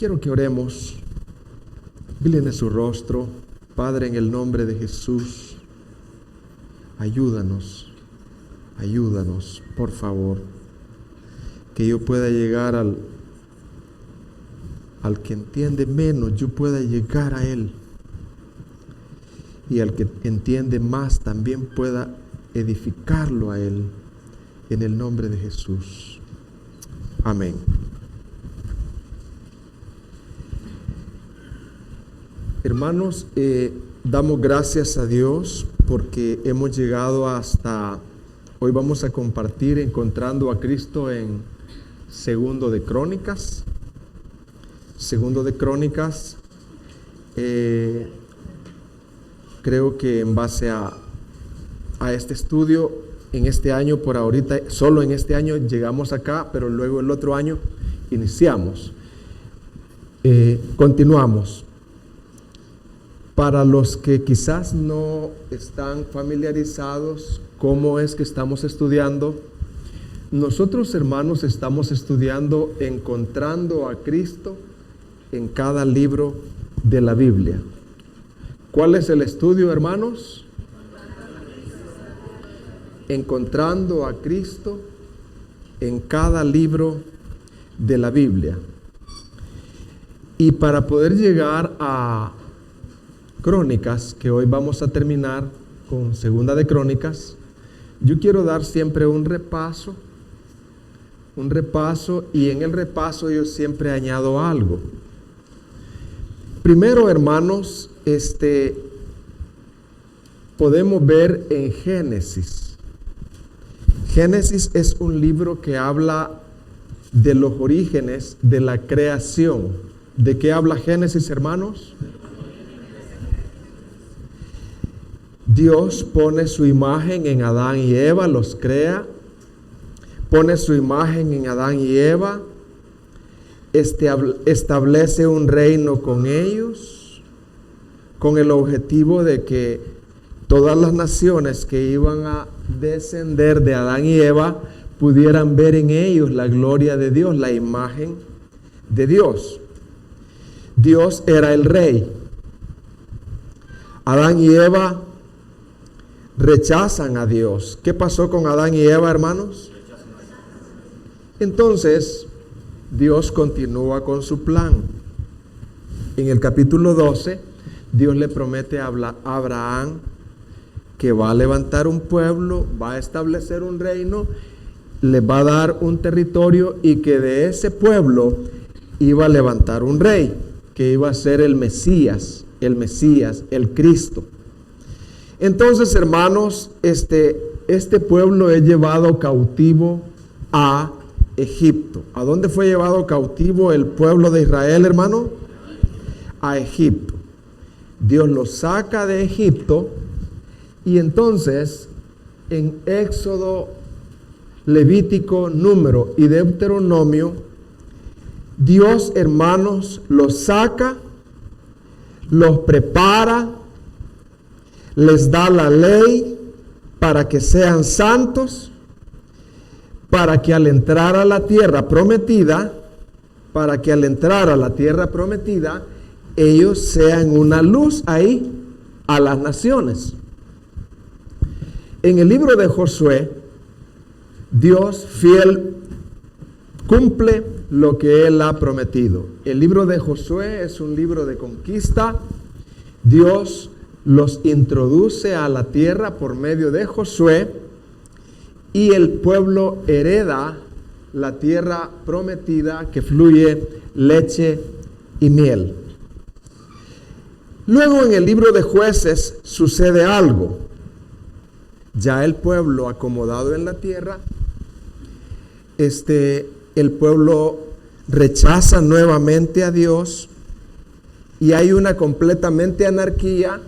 Quiero que oremos. Incline su rostro. Padre, en el nombre de Jesús, ayúdanos, por favor, que yo pueda llegar al que entiende menos, yo pueda llegar a él, y al que entiende más también pueda edificarlo a él, en el nombre de Jesús. Amén. Hermanos, damos gracias a Dios porque hemos llegado hasta, hoy vamos a compartir encontrando a Cristo en Segundo de Crónicas. Creo que en base a este estudio, en este año, por ahorita, solo en este año llegamos acá, pero luego el otro año iniciamos. Continuamos. Para los que quizás no están familiarizados, ¿cómo es que estamos estudiando? Nosotros, hermanos, estamos estudiando encontrando a Cristo en cada libro de la Biblia. ¿Cuál es el estudio, hermanos? Encontrando a Cristo en cada libro de la Biblia. Y para poder llegar a Crónicas, que hoy vamos a terminar con Segunda de Crónicas, yo quiero dar siempre un repaso, y en el repaso yo siempre añado algo. Primero, hermanos, podemos ver en Génesis. Génesis es un libro que habla de los orígenes de la creación. ¿De qué habla Génesis, hermanos? Dios pone su imagen en Adán y Eva, los crea, pone su imagen en Adán y Eva, establece un reino con ellos, con el objetivo de que todas las naciones que iban a descender de Adán y Eva pudieran ver en ellos la gloria de Dios, la imagen de Dios. Dios era el rey. Adán y Eva rechazan a Dios. ¿Qué pasó con Adán y Eva, hermanos? Entonces, Dios continúa con su plan. En el capítulo 12, Dios le promete a Abraham que va a levantar un pueblo, va a establecer un reino, le va a dar un territorio y que de ese pueblo iba a levantar un rey, que iba a ser el Mesías, el Cristo. Entonces, hermanos, este pueblo es llevado cautivo a Egipto. ¿A dónde fue llevado cautivo el pueblo de Israel, hermano? A Egipto. Dios los saca de Egipto y entonces en Éxodo, Levítico, Número y Deuteronomio, Dios, hermanos, los saca, los prepara, les da la ley para que sean santos, para que al entrar a la tierra prometida, ellos sean una luz ahí a las naciones. En el libro de Josué, Dios fiel cumple lo que Él ha prometido. El libro de Josué es un libro de conquista. Dios los introduce a la tierra por medio de Josué y el pueblo hereda la tierra prometida que fluye leche y miel. Luego en el libro de Jueces sucede algo. Ya el pueblo acomodado en la tierra, el pueblo rechaza nuevamente a Dios y hay una completamente anarquía.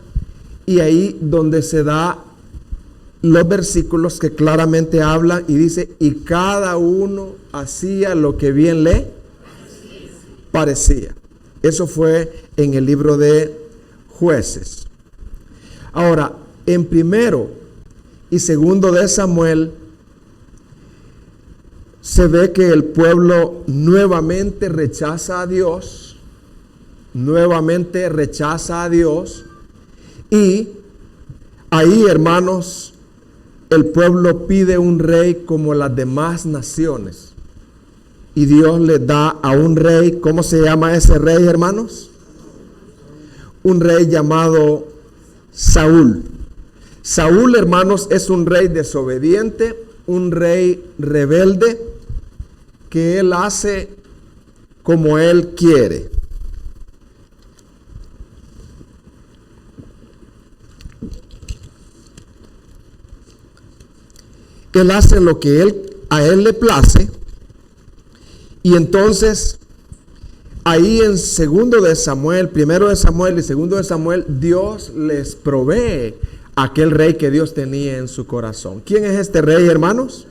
Y ahí donde se da los versículos que claramente hablan y dice, y cada uno hacía lo que bien le parecía. Eso fue en el libro de Jueces. Ahora, en primero y segundo de Samuel, se ve que el pueblo nuevamente rechaza a Dios nuevamente rechaza a Dios y ahí, hermanos, el pueblo pide un rey como las demás naciones. Y Dios le da a un rey. ¿Cómo se llama ese rey, hermanos? Un rey llamado Saúl. Saúl, hermanos, es un rey desobediente, un rey rebelde, que él hace como él quiere. Él hace lo que a él le place. Y entonces, ahí en 2 de Samuel, 1 de Samuel y 2 de Samuel, Dios les provee a aquel rey que Dios tenía en su corazón. ¿Quién es este rey, hermanos?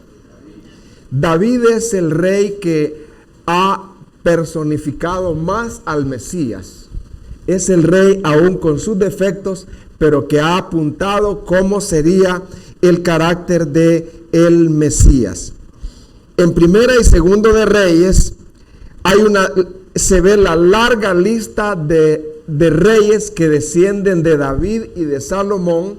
David es el rey que ha personificado más al Mesías. Es el rey aún con sus defectos, pero que ha apuntado cómo sería el carácter de el Mesías. En 1 y 2 de Reyes se ve la larga lista de reyes que descienden de David y de Salomón.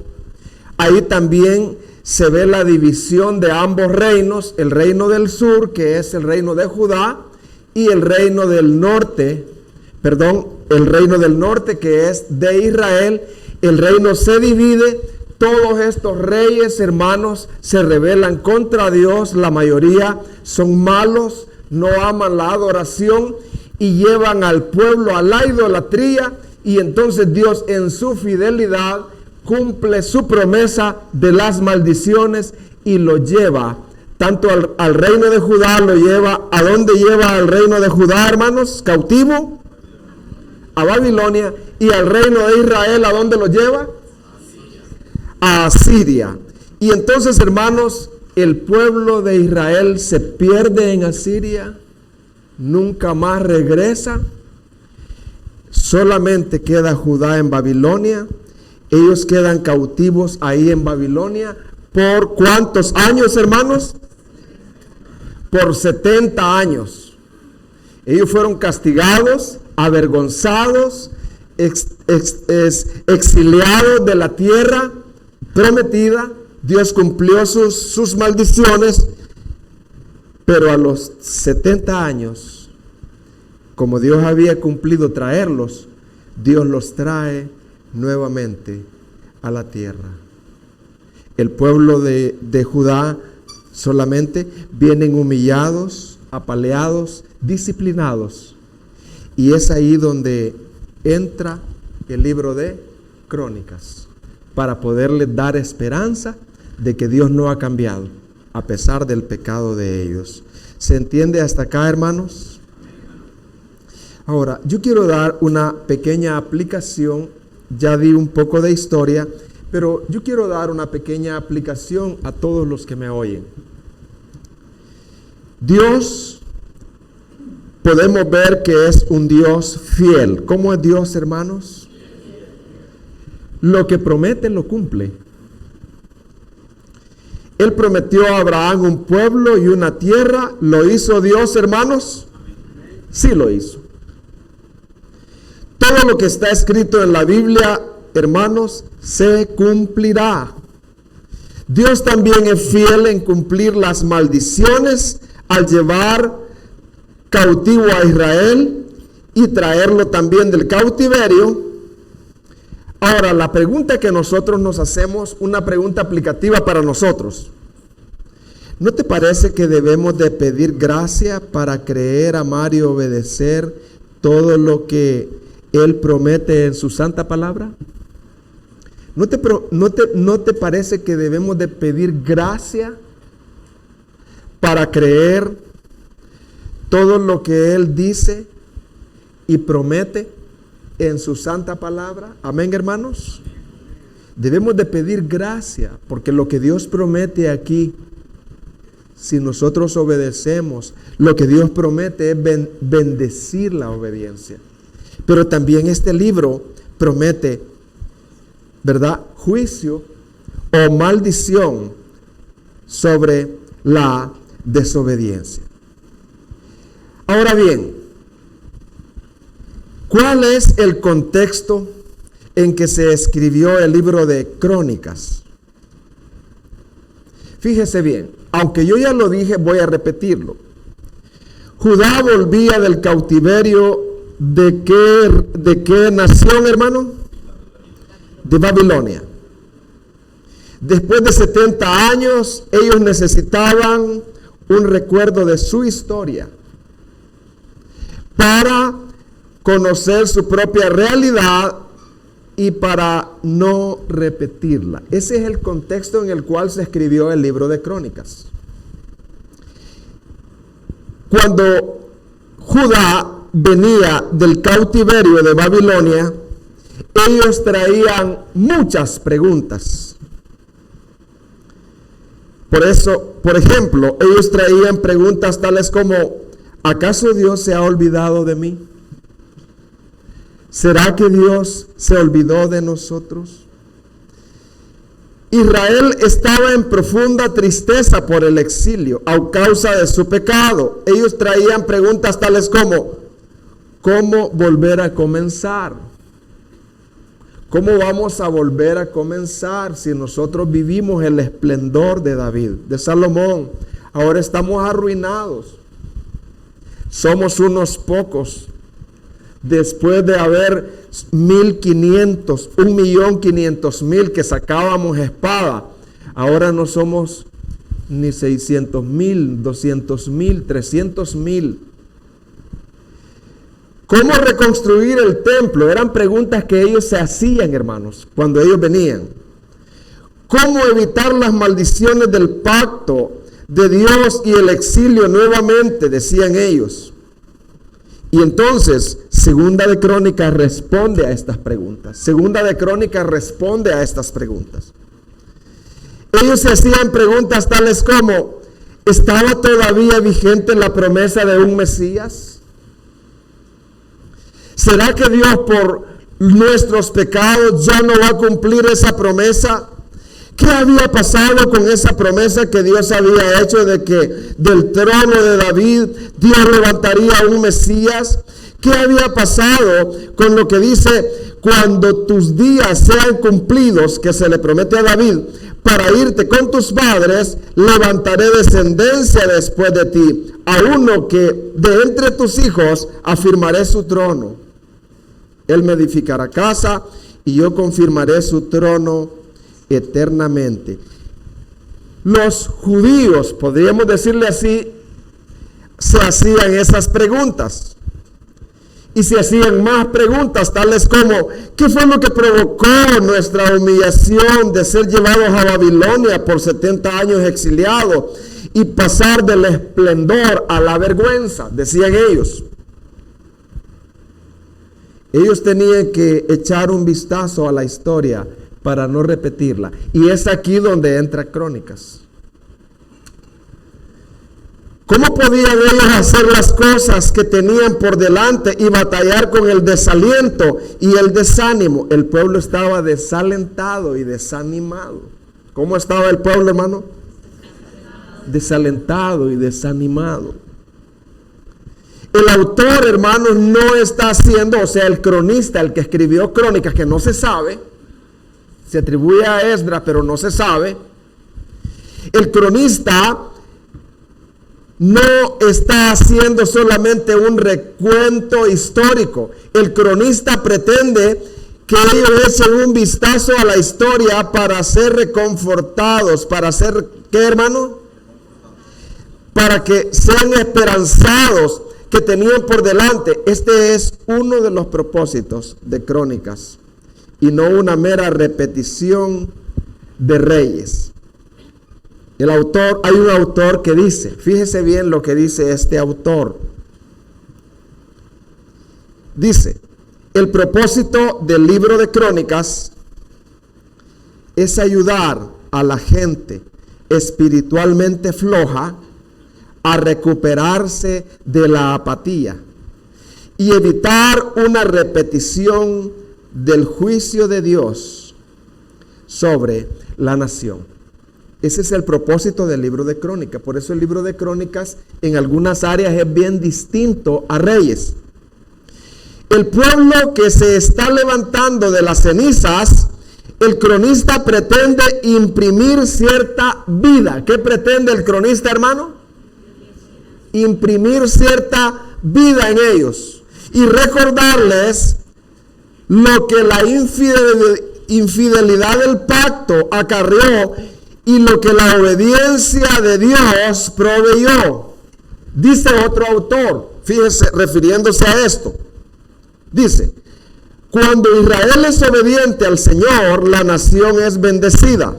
Ahí también se ve la división de ambos reinos, el reino del sur, que es el reino de Judá, y el reino del norte, que es de Israel. El reino se divide. Todos estos reyes, hermanos, se rebelan contra Dios. La mayoría son malos, no aman la adoración y llevan al pueblo a la idolatría. Y entonces Dios, en su fidelidad, cumple su promesa de las maldiciones y lo lleva tanto al reino de Judá. Lo lleva, ¿a dónde lleva al reino de Judá, hermanos? Cautivo a Babilonia. Y al reino de Israel, ¿a dónde lo lleva? A Asiria. Y entonces, hermanos, el pueblo de Israel se pierde en Asiria, nunca más regresa, solamente queda Judá en Babilonia. Ellos quedan cautivos ahí en Babilonia. ¿Por cuántos años, hermanos? Por 70 años. Ellos fueron castigados, avergonzados, exiliados de la tierra prometida. Dios cumplió sus maldiciones, pero a los 70 años, como Dios había cumplido traerlos, Dios los trae nuevamente a la tierra. El pueblo de Judá solamente vienen humillados, apaleados, disciplinados, y es ahí donde entra el libro de Crónicas, para poderles dar esperanza de que Dios no ha cambiado, a pesar del pecado de ellos. ¿Se entiende hasta acá, hermanos? Ahora, yo quiero dar una pequeña aplicación. Ya di un poco de historia, pero yo quiero dar una pequeña aplicación a todos los que me oyen. Dios, podemos ver que es un Dios fiel. ¿Cómo es Dios, hermanos? Lo que promete lo cumple. Él prometió a Abraham un pueblo y una tierra. ¿Lo hizo Dios, hermanos? Sí lo hizo. Todo lo que está escrito en la Biblia, hermanos, se cumplirá. Dios también es fiel en cumplir las maldiciones al llevar cautivo a Israel y traerlo también del cautiverio. Ahora, la pregunta que nosotros nos hacemos, una pregunta aplicativa para nosotros. ¿No te parece que debemos de pedir gracia para creer, amar y obedecer todo lo que Él promete en su santa palabra? ¿No te parece que debemos de pedir gracia para creer todo lo que Él dice y promete en su santa palabra? Amén, hermanos. Debemos de pedir gracia, porque lo que Dios promete aquí, si nosotros obedecemos, lo que Dios promete es bendecir la obediencia. Pero también este libro promete, ¿verdad?, juicio o maldición sobre la desobediencia. Ahora bien, ¿Cuál es el contexto en que se escribió el libro de Crónicas? Fíjese bien, aunque yo ya lo dije, voy a repetirlo. Judá volvía del cautiverio ¿de qué nación, hermano? De Babilonia. Después de 70 años, ellos necesitaban un recuerdo de su historia para conocer su propia realidad y para no repetirla. Ese es el contexto en el cual se escribió el libro de Crónicas. Cuando Judá venía del cautiverio de Babilonia, ellos traían muchas preguntas. Por eso, por ejemplo, ellos traían preguntas tales como: ¿acaso Dios se ha olvidado de mí? ¿Será que Dios se olvidó de nosotros? Israel estaba en profunda tristeza por el exilio a causa de su pecado. Ellos traían preguntas tales como: ¿cómo volver a comenzar? ¿Cómo vamos a volver a comenzar si nosotros vivimos el esplendor de David, de Salomón? Ahora estamos arruinados. Somos unos pocos. Después de haber 1.500.000 que sacábamos espada, ahora no somos ni 600.000, 200.000, 300.000. ¿Cómo reconstruir el templo? Eran preguntas que ellos se hacían, hermanos, cuando ellos venían. ¿Cómo evitar las maldiciones del pacto de Dios y el exilio nuevamente? Decían ellos. Y entonces, Segunda de Crónicas responde a estas preguntas. Segunda de Crónicas responde a estas preguntas. Ellos se hacían preguntas tales como: ¿estaba todavía vigente la promesa de un Mesías? ¿Será que Dios por nuestros pecados ya no va a cumplir esa promesa? ¿Qué había pasado con esa promesa que Dios había hecho de que del trono de David Dios levantaría un Mesías? ¿Qué había pasado con lo que dice: cuando tus días sean cumplidos, que se le promete a David, para irte con tus padres, levantaré descendencia después de ti, a uno que de entre tus hijos afirmaré su trono? Él me edificará casa y yo confirmaré su trono eternamente. Los judíos, podríamos decirle así, se hacían esas preguntas. Y se hacían más preguntas, tales como: ¿qué fue lo que provocó nuestra humillación de ser llevados a Babilonia por 70 años exiliados y pasar del esplendor a la vergüenza? Decían ellos. Ellos tenían que echar un vistazo a la historia para no repetirla. Y es aquí donde entra Crónicas. ¿Cómo podían ellos hacer las cosas que tenían por delante y batallar con el desaliento y el desánimo? El pueblo estaba desalentado y desanimado. ¿Cómo estaba el pueblo, hermano? Desalentado y desanimado. El autor, hermanos, no está haciendo, o sea, el cronista, el que escribió Crónicas, que no se sabe, se atribuye a Esdras, pero no se sabe. El cronista no está haciendo solamente un recuento histórico. El cronista pretende que ellos echen un vistazo a la historia para ser reconfortados, para ser, ¿qué, hermano? Para que sean esperanzados que tenían por delante. Este es uno de los propósitos de Crónicas y no una mera repetición de Reyes. Hay un autor que dice, fíjese bien lo que dice este autor. Dice: el propósito del libro de Crónicas es ayudar a la gente espiritualmente floja a recuperarse de la apatía y evitar una repetición del juicio de Dios sobre la nación. Ese es el propósito del libro de Crónicas. Por eso el libro de Crónicas en algunas áreas es bien distinto a Reyes. el pueblo que se está levantando de las cenizas, el cronista pretende imprimir cierta vida. ¿Qué pretende el cronista, hermano? Imprimir cierta vida en ellos y recordarles lo que la infidelidad del pacto acarreó y lo que la obediencia de Dios proveyó. Dice otro autor, fíjese, refiriéndose a esto, dice: cuando Israel es obediente al Señor, la nación es bendecida.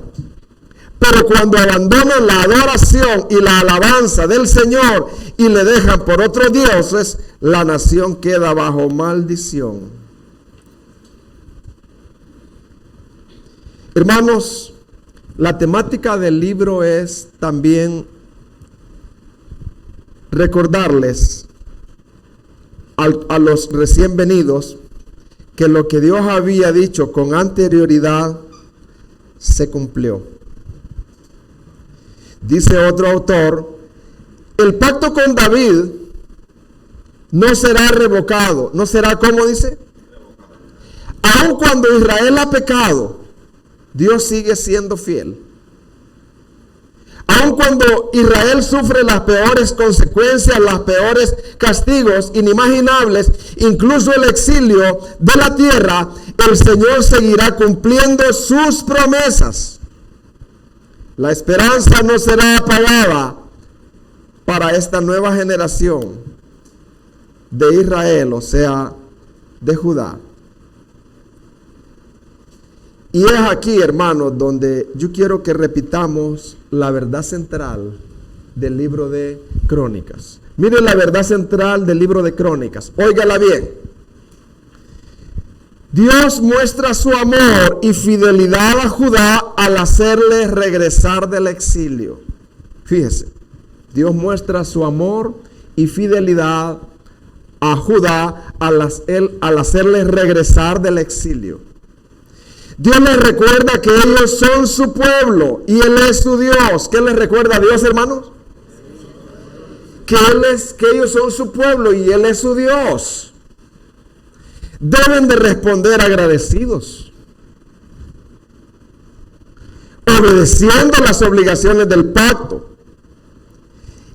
Pero cuando abandonan la adoración y la alabanza del Señor y le dejan por otros dioses, la nación queda bajo maldición. Hermanos, la temática del libro es también recordarles a los recién venidos que lo que Dios había dicho con anterioridad se cumplió. Dice otro autor: el pacto con David no será revocado. ¿No será cómo dice? Aun cuando Israel ha pecado, Dios sigue siendo fiel. Aun cuando Israel sufre las peores consecuencias, los peores castigos inimaginables, incluso el exilio de la tierra, el Señor seguirá cumpliendo sus promesas. La esperanza no será apagada para esta nueva generación de Israel, o sea, de Judá. Y es aquí, hermanos, donde yo quiero que repitamos la verdad central del libro de Crónicas. Miren la verdad central del libro de Crónicas. Óigala bien. Dios muestra su amor y fidelidad a Judá al hacerle regresar del exilio. Fíjese, Dios muestra su amor y fidelidad a Judá al hacerle regresar del exilio. Dios les recuerda que ellos son su pueblo y Él es su Dios. ¿Qué les recuerda a Dios, hermanos? Que ellos son su pueblo y Él es su Dios. Deben de responder agradecidos, obedeciendo las obligaciones del pacto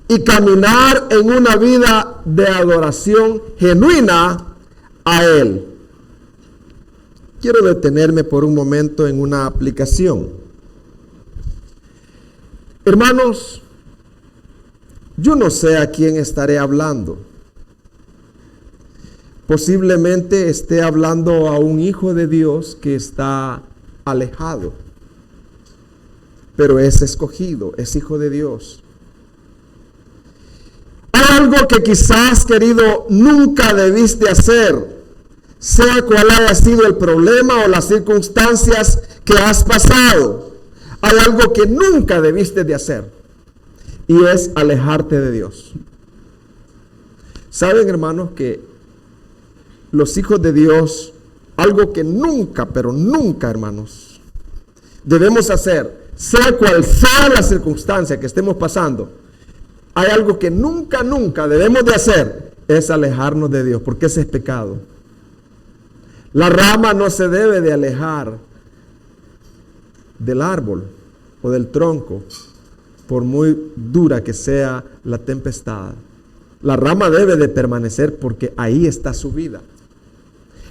y caminar en una vida de adoración genuina a Él. Quiero detenerme por un momento en una aplicación. Hermanos, yo no sé a quién estaré hablando. Posiblemente esté hablando a un hijo de Dios que está alejado, pero es escogido, es hijo de Dios. Hay algo que quizás, querido, nunca debiste hacer, sea cual haya sido el problema o las circunstancias que has pasado. Hay algo que nunca debiste de hacer, y es alejarte de Dios. ¿Saben, hermanos, que los hijos de Dios, algo que nunca, pero nunca, hermanos, debemos hacer, sea cual sea la circunstancia que estemos pasando, hay algo que nunca debemos de hacer, es alejarnos de Dios, porque ese es pecado. La rama no se debe de alejar del árbol o del tronco, por muy dura que sea la tempestad. La rama debe de permanecer porque ahí está su vida.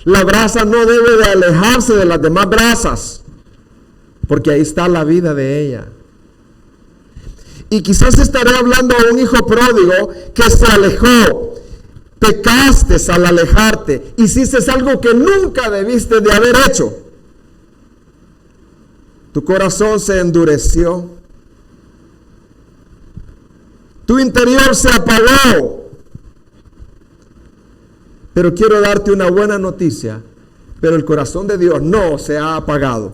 La brasa no debe de alejarse de las demás brasas, porque ahí está la vida de ella. Y quizás estaré hablando a un hijo pródigo que se alejó. Pecaste al alejarte, hiciste algo que nunca debiste de haber hecho. Tu corazón se endureció, tu interior se apagó. Pero quiero darte una buena noticia, pero el corazón de Dios no se ha apagado.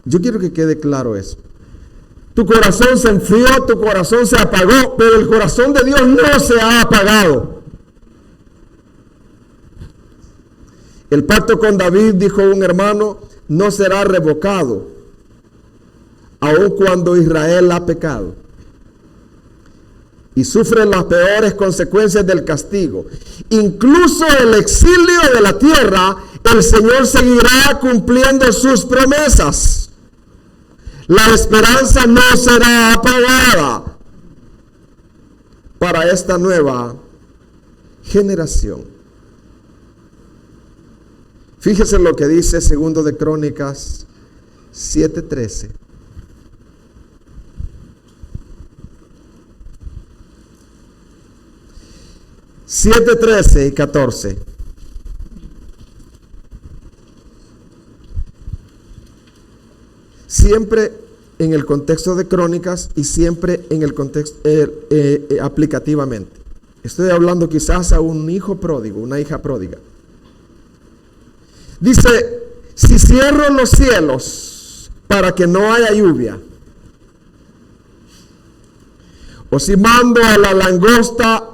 Yo quiero que quede claro eso. Tu corazón se enfrió, tu corazón se apagó, pero el corazón de Dios no se ha apagado. El pacto con David, dijo un hermano, no será revocado, aun cuando Israel ha pecado. y sufre las peores consecuencias del castigo, incluso el exilio de la tierra, el Señor seguirá cumpliendo sus promesas. La esperanza no será apagada para esta nueva generación. Fíjese lo que dice segundo de Crónicas 7:13. 7:13 y 14. Siempre en el contexto de Crónicas y siempre en el contexto aplicativamente. Estoy hablando quizás a un hijo pródigo, una hija pródiga. Dice, si cierro los cielos para que no haya lluvia, o si mando a la langosta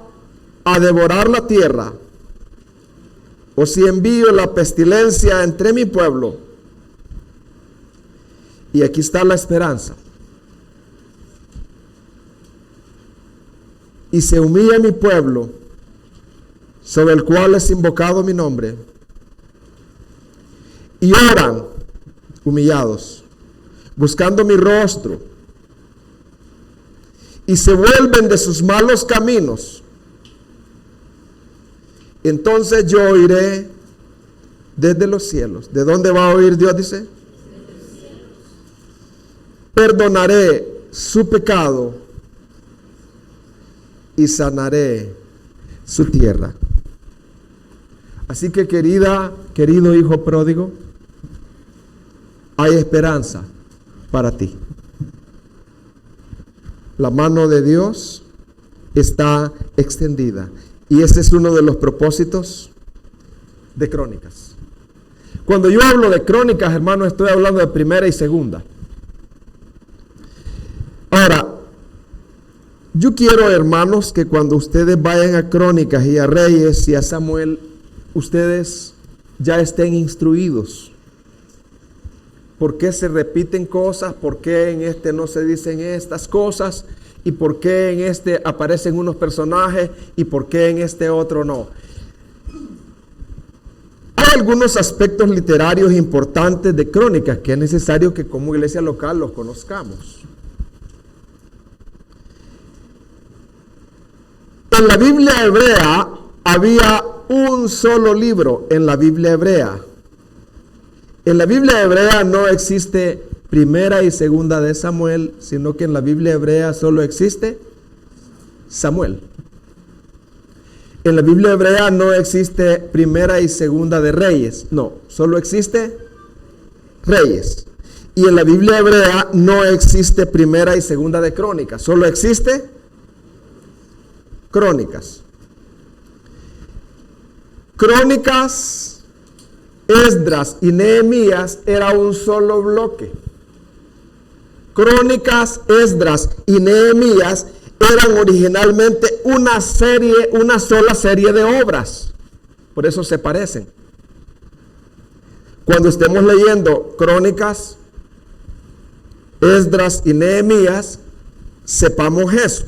a devorar la tierra, o si envío la pestilencia entre mi pueblo. Y aquí está la esperanza. Y se humilla mi pueblo, sobre el cual es invocado mi nombre, y oran humillados, buscando mi rostro, y se vuelven de sus malos caminos, entonces yo oiré desde los cielos. ¿De dónde va a oír Dios? Dice, perdonaré su pecado y sanaré su tierra. Así que querido hijo pródigo, hay esperanza para ti. La mano de Dios está extendida. Y ese es uno de los propósitos de Crónicas. Cuando yo hablo de Crónicas, hermanos, estoy hablando de primera y segunda. Ahora, yo quiero, hermanos, que cuando ustedes vayan a Crónicas y a Reyes y a Samuel, ustedes ya estén instruidos. ¿Por qué se repiten cosas? ¿Por qué en este no se dicen estas cosas? ¿Y por qué en este aparecen unos personajes y por qué en este otro no? Hay algunos aspectos literarios importantes de Crónicas que es necesario que como iglesia local los conozcamos. En la Biblia hebrea había un solo libro en la Biblia hebrea. En la Biblia hebrea no existe primera y segunda de Samuel, sino que en la Biblia hebrea solo existe Samuel. En la Biblia hebrea no existe primera y segunda de Reyes, no, solo existe Reyes. Y en la Biblia hebrea no existe primera y segunda de Crónicas, solo existe Crónicas. Crónicas, Esdras y Nehemías era un solo bloque. Crónicas, Esdras y Nehemías eran originalmente una sola serie de obras. Por eso se parecen. Cuando estemos leyendo Crónicas, Esdras y Nehemías, sepamos eso.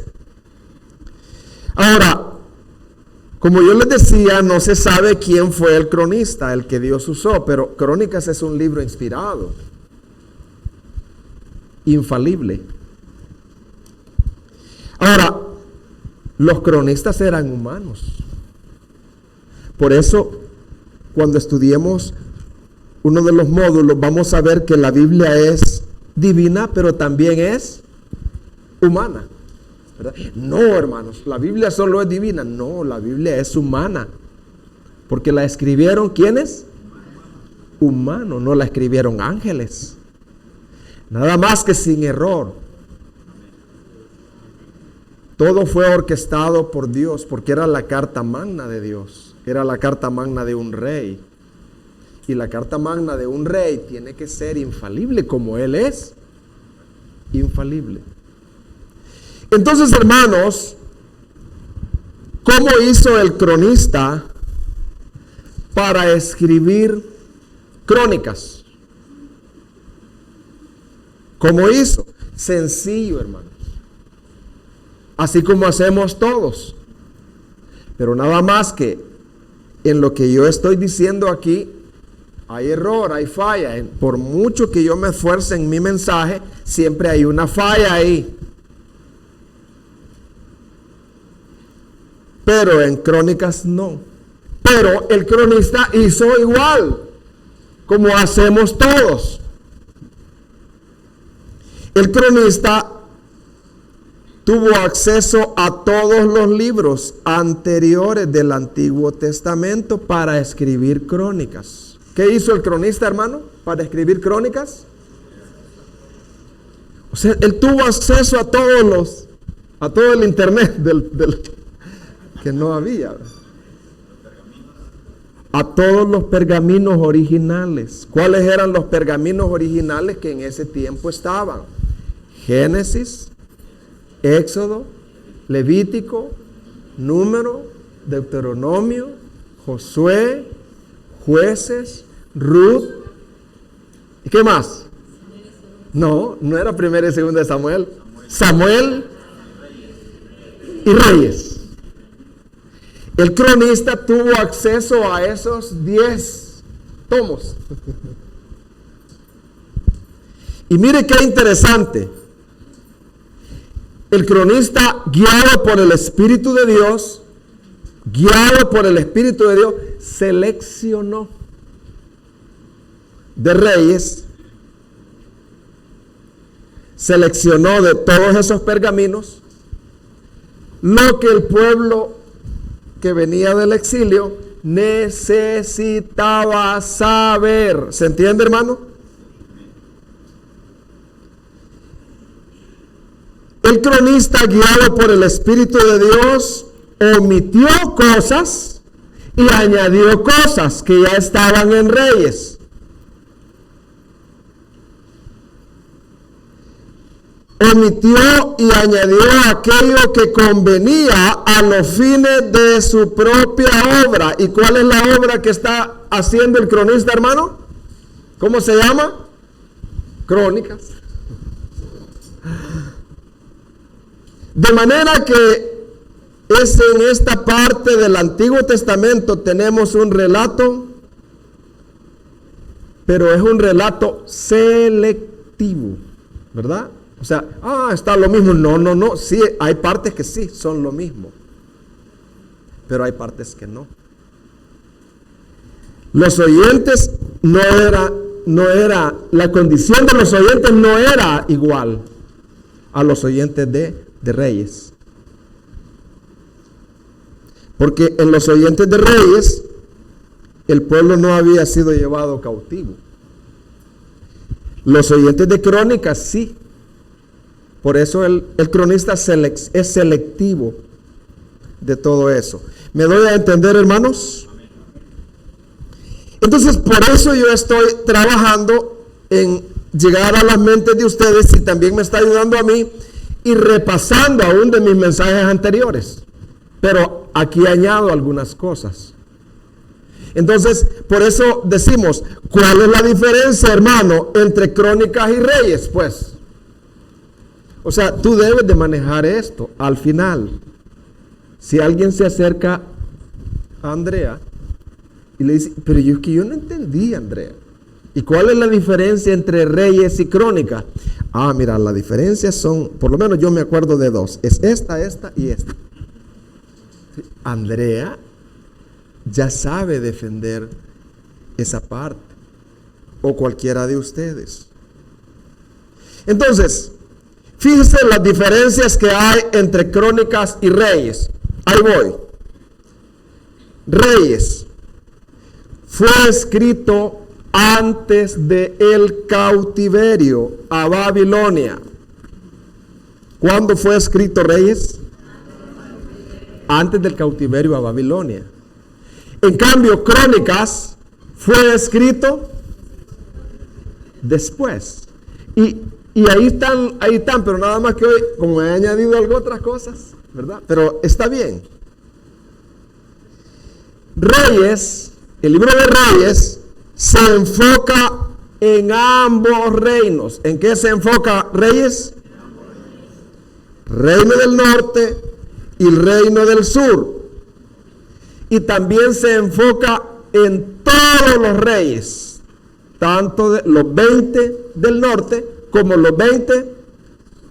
Ahora, como yo les decía, no se sabe quién fue el cronista, el que Dios usó, pero Crónicas es un libro inspirado, infalible. Ahora, los cronistas eran humanos. Por eso, cuando estudiemos uno de los módulos, vamos a ver que la Biblia es divina, pero también es humana, ¿verdad? No, hermanos, la Biblia solo es divina. No, la Biblia es humana. Porque la escribieron, ¿quiénes? Humanos, no la escribieron ángeles. Nada más que sin error. Todo fue orquestado por Dios, porque era la carta magna de Dios. Era la carta magna de un rey. Y la carta magna de un rey tiene que ser infalible, como él es infalible. Entonces, hermanos, ¿cómo hizo el cronista para escribir Crónicas? ¿Cómo hizo? Sencillo, hermanos. así como hacemos todos. Pero nada más que en lo que yo estoy diciendo aquí, hay error, hay falla. Por mucho que yo me esfuerce en mi mensaje, siempre hay una falla ahí. Pero en Crónicas no. Pero el cronista hizo igual, como hacemos todos. El cronista tuvo acceso a todos los libros anteriores del Antiguo Testamento para escribir crónicas. ¿Qué hizo el cronista, hermano, para escribir crónicas? O sea, él tuvo acceso a todo el internet que no había. A todos los pergaminos originales. ¿Cuáles eran los pergaminos originales que en ese tiempo estaban? Génesis, Éxodo, Levítico, Número, Deuteronomio, Josué, Jueces, Ruth. ¿Y qué más? No era primera y segunda de Samuel. Samuel y Reyes. El cronista tuvo acceso a esos 10 tomos. Y mire qué interesante. El cronista, guiado por el Espíritu de Dios, seleccionó de reyes, seleccionó de todos esos pergaminos lo que el pueblo que venía del exilio necesitaba saber. ¿Se entiende, hermano? El cronista, guiado por el Espíritu de Dios, omitió cosas y añadió cosas que ya estaban en Reyes. Omitió y añadió aquello que convenía a los fines de su propia obra. ¿Y cuál es la obra que está haciendo el cronista, hermano? ¿Cómo se llama? Crónicas. De manera que es en esta parte del Antiguo Testamento tenemos un relato, pero es un relato selectivo, ¿verdad? O sea, está lo mismo. No. Sí, hay partes que sí son lo mismo, pero hay partes que no. Los oyentes la condición de los oyentes no era igual a los oyentes de Reyes. Porque en los oyentes de Reyes, el pueblo no había sido llevado cautivo. Los oyentes de Crónicas sí. Por eso el cronista es selectivo de todo eso. ¿Me doy a entender, hermanos? Entonces, por eso yo estoy trabajando en llegar a las mentes de ustedes, y también me está ayudando a mí, y repasando aún de mis mensajes anteriores. Pero aquí añado algunas cosas. Entonces, por eso decimos, ¿cuál es la diferencia, hermano, entre Crónicas y Reyes? Pues, o sea, tú debes de manejar esto al final. Si alguien se acerca a Andrea y le dice, pero yo no entendí, Andrea. ¿Y cuál es la diferencia entre Reyes y Crónicas? Mira, la diferencia son, por lo menos yo me acuerdo de dos. Es esta y esta. Andrea ya sabe defender esa parte, o cualquiera de ustedes. Entonces, fíjense las diferencias que hay entre Crónicas y Reyes. Ahí voy. Reyes fue escrito antes del cautiverio a Babilonia. ¿Cuándo fue escrito Reyes? Antes del cautiverio a Babilonia. En cambio, Crónicas fue escrito después. Y ahí están, pero nada más que hoy, como he añadido otras cosas, ¿verdad? Pero está bien. Reyes, el libro de Reyes, se enfoca en ambos reinos. ¿En qué se enfoca Reyes? reino del norte y el reino del sur. Y también se enfoca en todos los reyes, tanto de los 20 del norte como los 20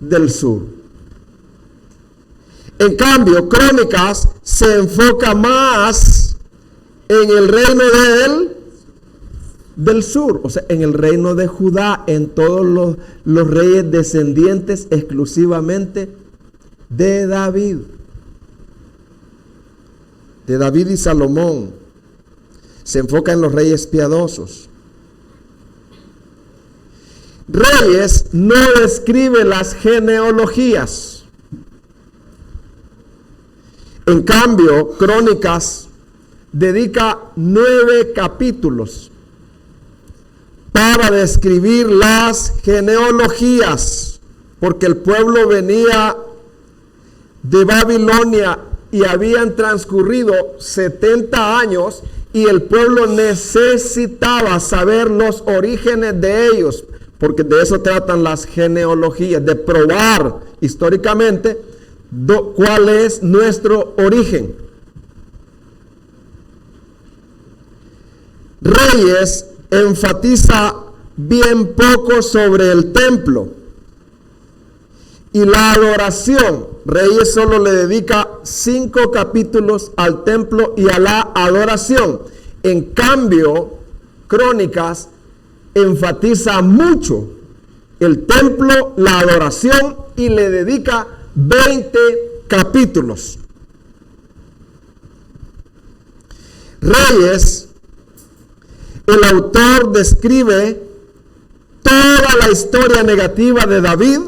del sur. En cambio, Crónicas se enfoca más en el reino del sur, o sea, en el reino de Judá, en todos los reyes descendientes exclusivamente de David y Salomón. Se enfoca en los reyes piadosos. Reyes no describe las genealogías. En cambio, Crónicas dedica 9 capítulos para describir las genealogías, porque el pueblo venía de Babilonia y habían transcurrido 70 años y el pueblo necesitaba saber los orígenes de ellos, porque de eso tratan las genealogías, de probar históricamente cuál es nuestro origen. Reyes enfatiza bien poco sobre el templo y la adoración. Reyes solo le dedica 5 capítulos al templo y a la adoración. En cambio, Crónicas enfatiza mucho el templo, la adoración, y le dedica 20 capítulos. Reyes, el autor describe toda la historia negativa de David,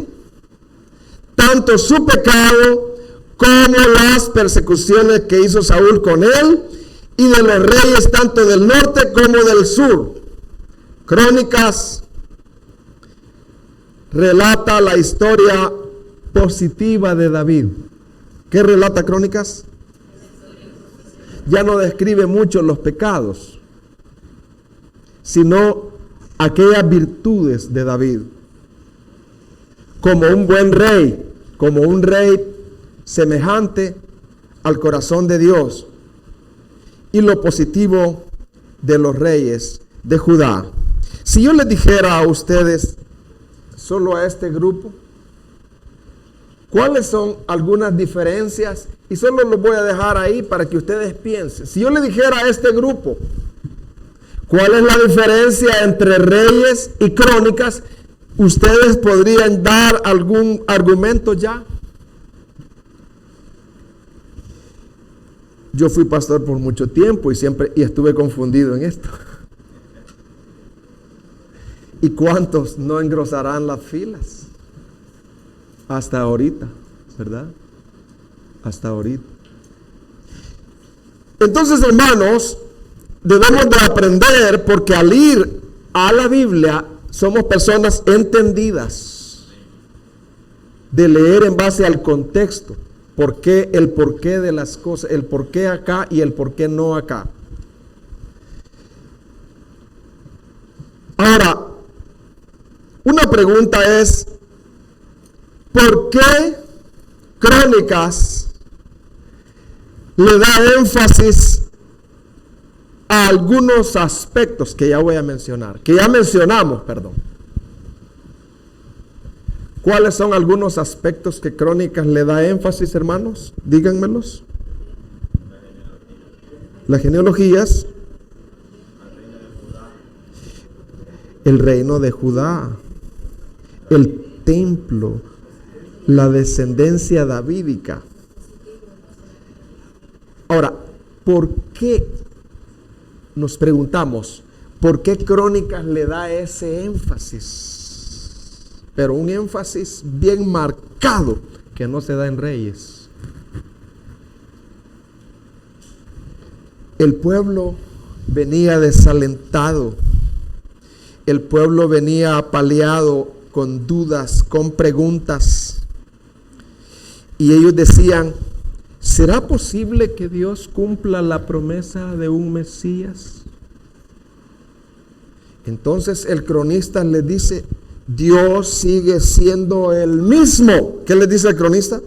tanto su pecado como las persecuciones que hizo Saúl con él, y de los reyes tanto del norte como del sur. Crónicas relata la historia positiva de David. ¿Qué relata Crónicas? Ya no describe mucho los pecados, sino aquellas virtudes de David. Como un buen rey, como un rey semejante al corazón de Dios, y lo positivo de los reyes de Judá. Si yo les dijera a ustedes, solo a este grupo, ¿cuáles son algunas diferencias? Y solo los voy a dejar ahí para que ustedes piensen. Si yo le dijera a este grupo, ¿cuál es la diferencia entre Reyes y Crónicas? ¿Ustedes podrían dar algún argumento ya? Yo fui pastor por mucho tiempo y estuve confundido en esto. ¿Y cuántos no engrosarán las filas? Hasta ahorita, ¿verdad? Hasta ahorita. Entonces, hermanos, debemos de aprender, porque al ir a la Biblia somos personas entendidas, de leer en base al contexto, el porqué de las cosas, el porqué acá y el porqué no acá. Ahora, una pregunta es, ¿por qué Crónicas le da énfasis a algunos aspectos que ya voy a mencionar, que ya mencionamos, perdón? ¿Cuáles son algunos aspectos que Crónicas le da énfasis, hermanos? Díganmelos. Las genealogías, el reino de Judá, el templo, la descendencia davídica. Ahora, ¿por qué? Nos preguntamos, ¿por qué Crónicas le da ese énfasis? Pero un énfasis bien marcado que no se da en Reyes. El pueblo venía desalentado. El pueblo venía apaleado, con dudas, con preguntas. Y ellos decían, ¿será posible que Dios cumpla la promesa de un Mesías? Entonces el cronista les dice, Dios sigue siendo el mismo. ¿Qué les dice el cronista?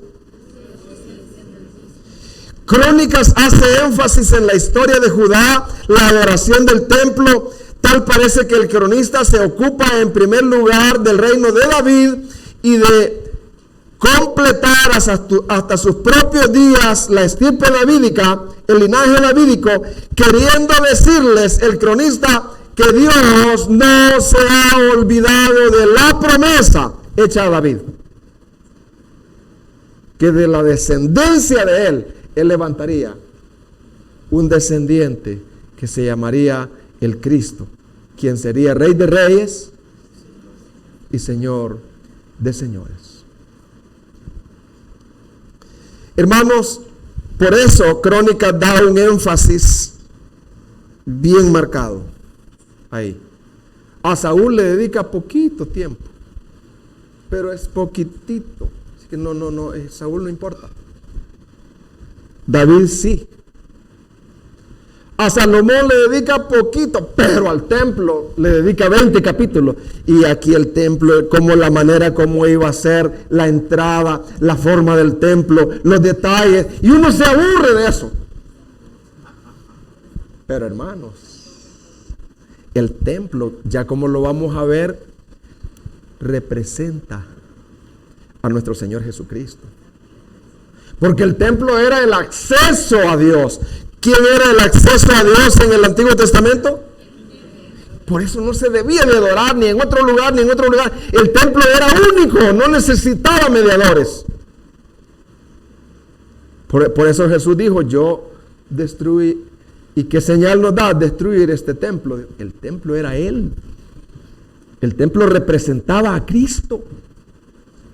Crónicas hace énfasis en la historia de Judá, la adoración del templo. Tal parece que el cronista se ocupa en primer lugar del reino de David y de completar hasta sus propios días la estirpe davídica, el linaje davídico, queriendo decirles el cronista que Dios no se ha olvidado de la promesa hecha a David, que de la descendencia de él levantaría un descendiente que se llamaría el Cristo, quien sería Rey de Reyes y Señor de Señores. Hermanos, por eso Crónicas da un énfasis bien marcado ahí. A Saúl le dedica poquito tiempo, pero es poquitito. Así que no, Saúl no importa. David sí. A Salomón le dedica poquito, pero al templo le dedica 20 capítulos. Y aquí el templo, como la manera como iba a ser la entrada, la forma del templo, los detalles. Y uno se aburre de eso. Pero hermanos, el templo, ya como lo vamos a ver, representa a nuestro Señor Jesucristo. Porque el templo era el acceso a Dios. ¿Quién era el acceso a Dios en el Antiguo Testamento? Por eso no se debía de adorar ni en otro lugar, ni en otro lugar. El templo era único, no necesitaba mediadores. Por eso Jesús dijo, yo destruí, ¿y qué señal nos da destruir este templo? El templo era Él. El templo representaba a Cristo.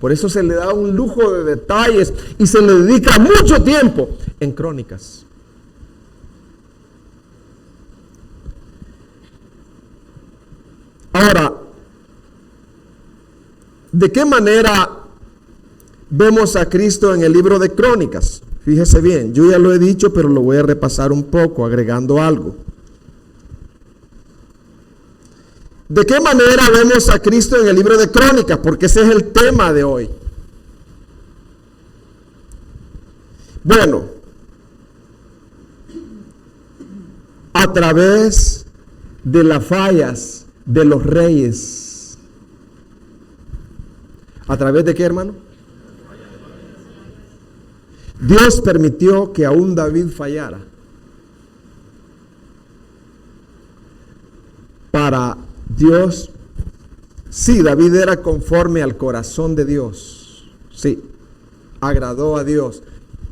Por eso se le da un lujo de detalles y se le dedica mucho tiempo en Crónicas. Ahora, ¿de qué manera vemos a Cristo en el libro de Crónicas? Fíjese bien, yo ya lo he dicho, pero lo voy a repasar un poco, agregando algo. ¿De qué manera vemos a Cristo en el libro de Crónicas? Porque ese es el tema de hoy. Bueno, a través de las fallas de los reyes. ¿A través de qué, hermano? Dios permitió que aún David fallara para Dios. Sí, David era conforme al corazón de Dios. Sí, agradó a Dios,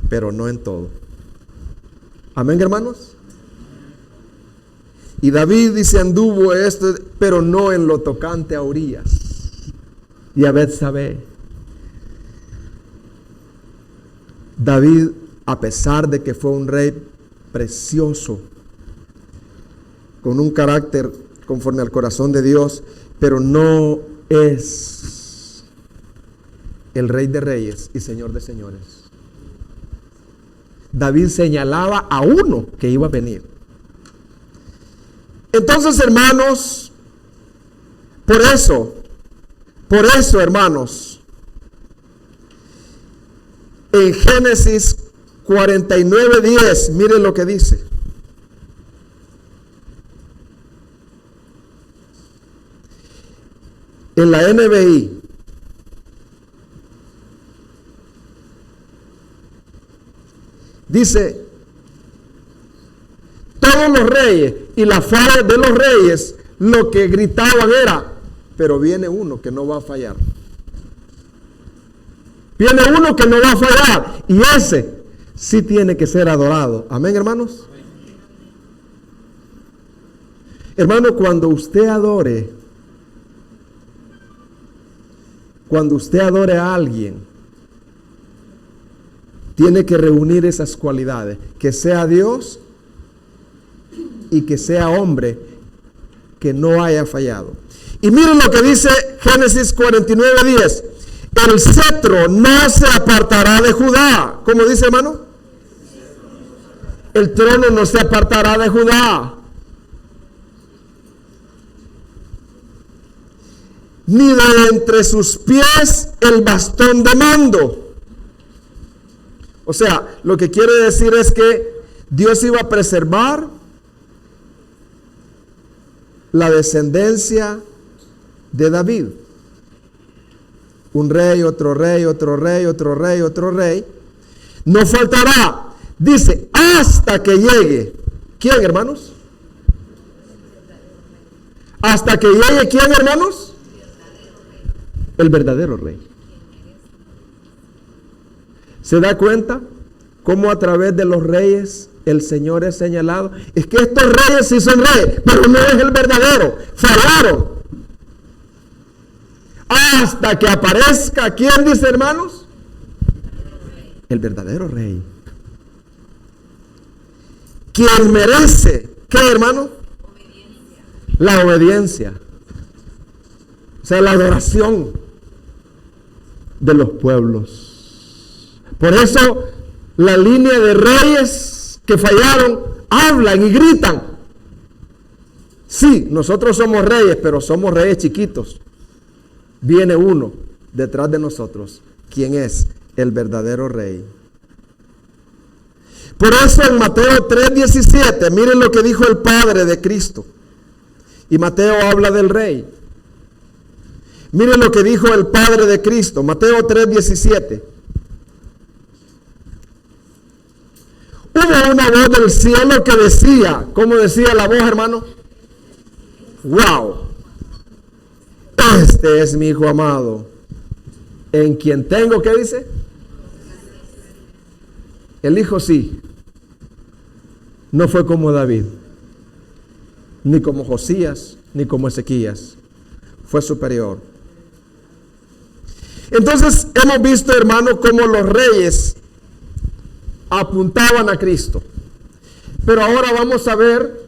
pero no en todo. Amén, hermanos. Y David dice, anduvo esto, pero no en lo tocante a Urías y a Betsabé. David, a pesar de que fue un rey precioso, con un carácter conforme al corazón de Dios, pero no es el Rey de Reyes y Señor de Señores. David señalaba a uno que iba a venir. Entonces, hermanos, por eso, hermanos, en Génesis 49:10, miren lo que dice. En la NBI, dice, todos los reyes y las fallas de los reyes, lo que gritaban era, pero viene uno que no va a fallar. Viene uno que no va a fallar, y ese sí tiene que ser adorado. Amén, hermanos. Hermano, cuando usted adore a alguien, tiene que reunir esas cualidades, que sea Dios y que sea hombre, que no haya fallado. Y miren lo que dice Génesis 49:10. El cetro no se apartará de Judá. ¿Cómo dice, hermano? El trono no se apartará de Judá. ni de entre sus pies el bastón de mando. O sea, lo que quiere decir es que Dios iba a preservar la descendencia de David. Un rey, otro rey, otro rey, otro rey, otro rey. No faltará, dice, hasta que llegue. ¿Quién, hermanos? Hasta que llegue, ¿quién, hermanos? El verdadero rey. ¿Se da cuenta cómo a través de los reyes el Señor es señalado? Es que estos reyes sí son reyes, pero no es el verdadero. Fallaron. Hasta que aparezca, ¿quién dice, hermanos? El verdadero rey. ¿Quién merece? ¿Qué, hermano? La obediencia. O sea, la adoración de los pueblos. Por eso la línea de reyes que fallaron hablan y gritan. Sí, nosotros somos reyes, pero somos reyes chiquitos. Viene uno detrás de nosotros. ¿Quién es? El verdadero rey. Por eso en Mateo 3:17, miren lo que dijo el Padre de Cristo. Y Mateo habla del rey. Miren lo que dijo el Padre de Cristo, Mateo 3:17. Hubo una voz del cielo que decía, ¿cómo decía la voz, hermano? ¡Wow! Este es mi Hijo amado, en quien tengo, ¿qué dice? El Hijo sí, no fue como David, ni como Josías, ni como Ezequías, fue superior. Entonces hemos visto, hermano, cómo los reyes apuntaban a Cristo. Pero ahora vamos a ver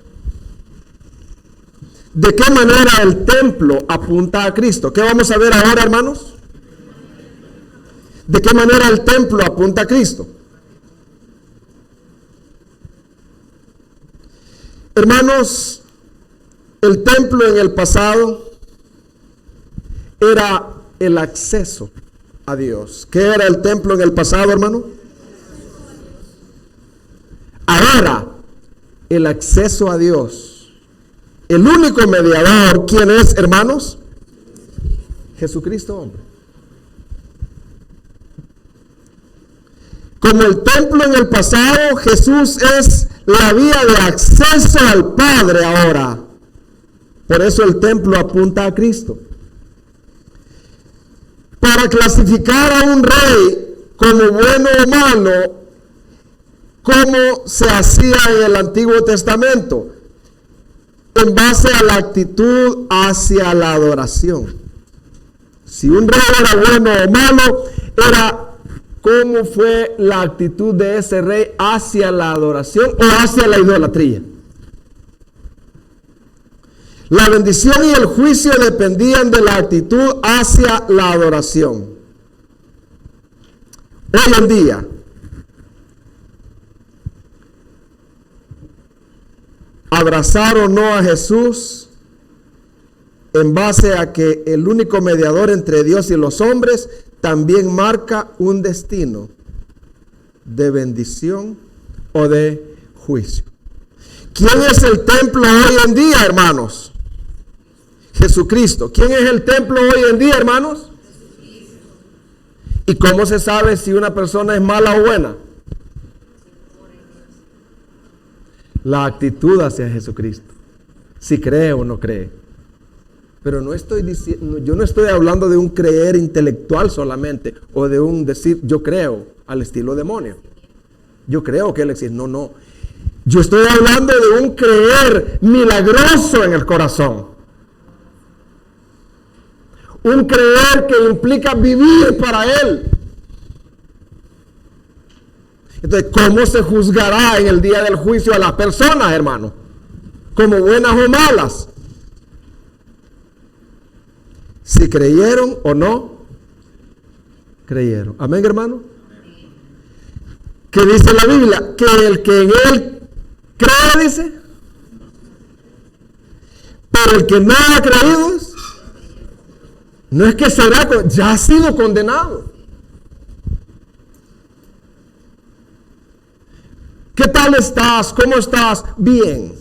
de qué manera el templo apunta a Cristo. ¿Qué vamos a ver ahora, hermanos? ¿De qué manera el templo apunta a Cristo? Hermanos, el templo en el pasado era el acceso a Dios. ¿Qué era el templo en el pasado, hermano? Ahora, el acceso a Dios. El único mediador, ¿quién es, hermanos? Jesucristo, hombre. Como el templo en el pasado, Jesús es la vía de acceso al Padre ahora. Por eso el templo apunta a Cristo. Para clasificar a un rey como bueno o malo, ¿cómo se hacía en el Antiguo Testamento? En base a la actitud hacia la adoración. Si un rey era bueno o malo, era cómo fue la actitud de ese rey hacia la adoración o hacia la idolatría. La bendición y el juicio dependían de la actitud hacia la adoración. Hoy en día, abrazar o no a Jesús en base a que el único mediador entre Dios y los hombres también marca un destino de bendición o de juicio. ¿Quién es el templo hoy en día, hermanos? Jesucristo. ¿Quién es el templo hoy en día, hermanos? ¿Y cómo se sabe si una persona es mala o buena? La actitud hacia Jesucristo, si cree o no cree. Pero no estoy diciendo, yo no estoy hablando de un creer intelectual solamente, o de un decir yo creo al estilo demonio. Yo creo que Él existe. No. Yo estoy hablando de un creer milagroso en el corazón. Un creer que implica vivir para Él. Entonces, ¿cómo se juzgará en el día del juicio a las personas, hermano? ¿Como buenas o malas? Si creyeron o no creyeron. Amén, hermano. ¿Qué dice la Biblia? Que el que en Él cree, dice. Pero el que no ha creído, No es que será, ya ha sido condenado. ¿Qué tal estás? ¿Cómo estás? Bien.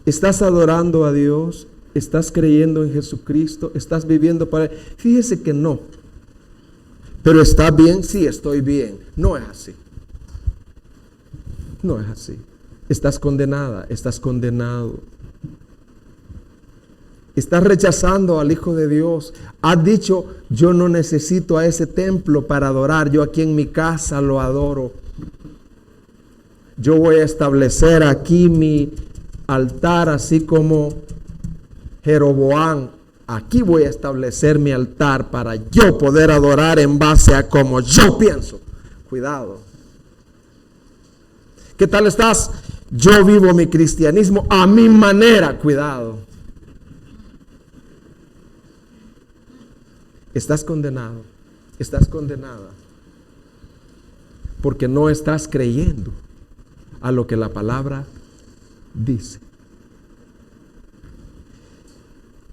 ¿Estás adorando a Dios? ¿Estás creyendo en Jesucristo? ¿Estás viviendo para Él? Fíjese que no. ¿Pero está bien? Sí, estoy bien. No es así. No es así. Estás condenada, estás condenado. Estás rechazando al Hijo de Dios. Has dicho, yo no necesito a ese templo para adorar. Yo aquí en mi casa lo adoro. Yo voy a establecer aquí mi altar, así como Jeroboam. Aquí voy a establecer mi altar para yo poder adorar en base a como yo pienso. Cuidado. ¿Qué tal estás? Yo vivo mi cristianismo a mi manera. Cuidado. Estás condenado. Estás condenada. Porque no estás creyendo a lo que la palabra dice.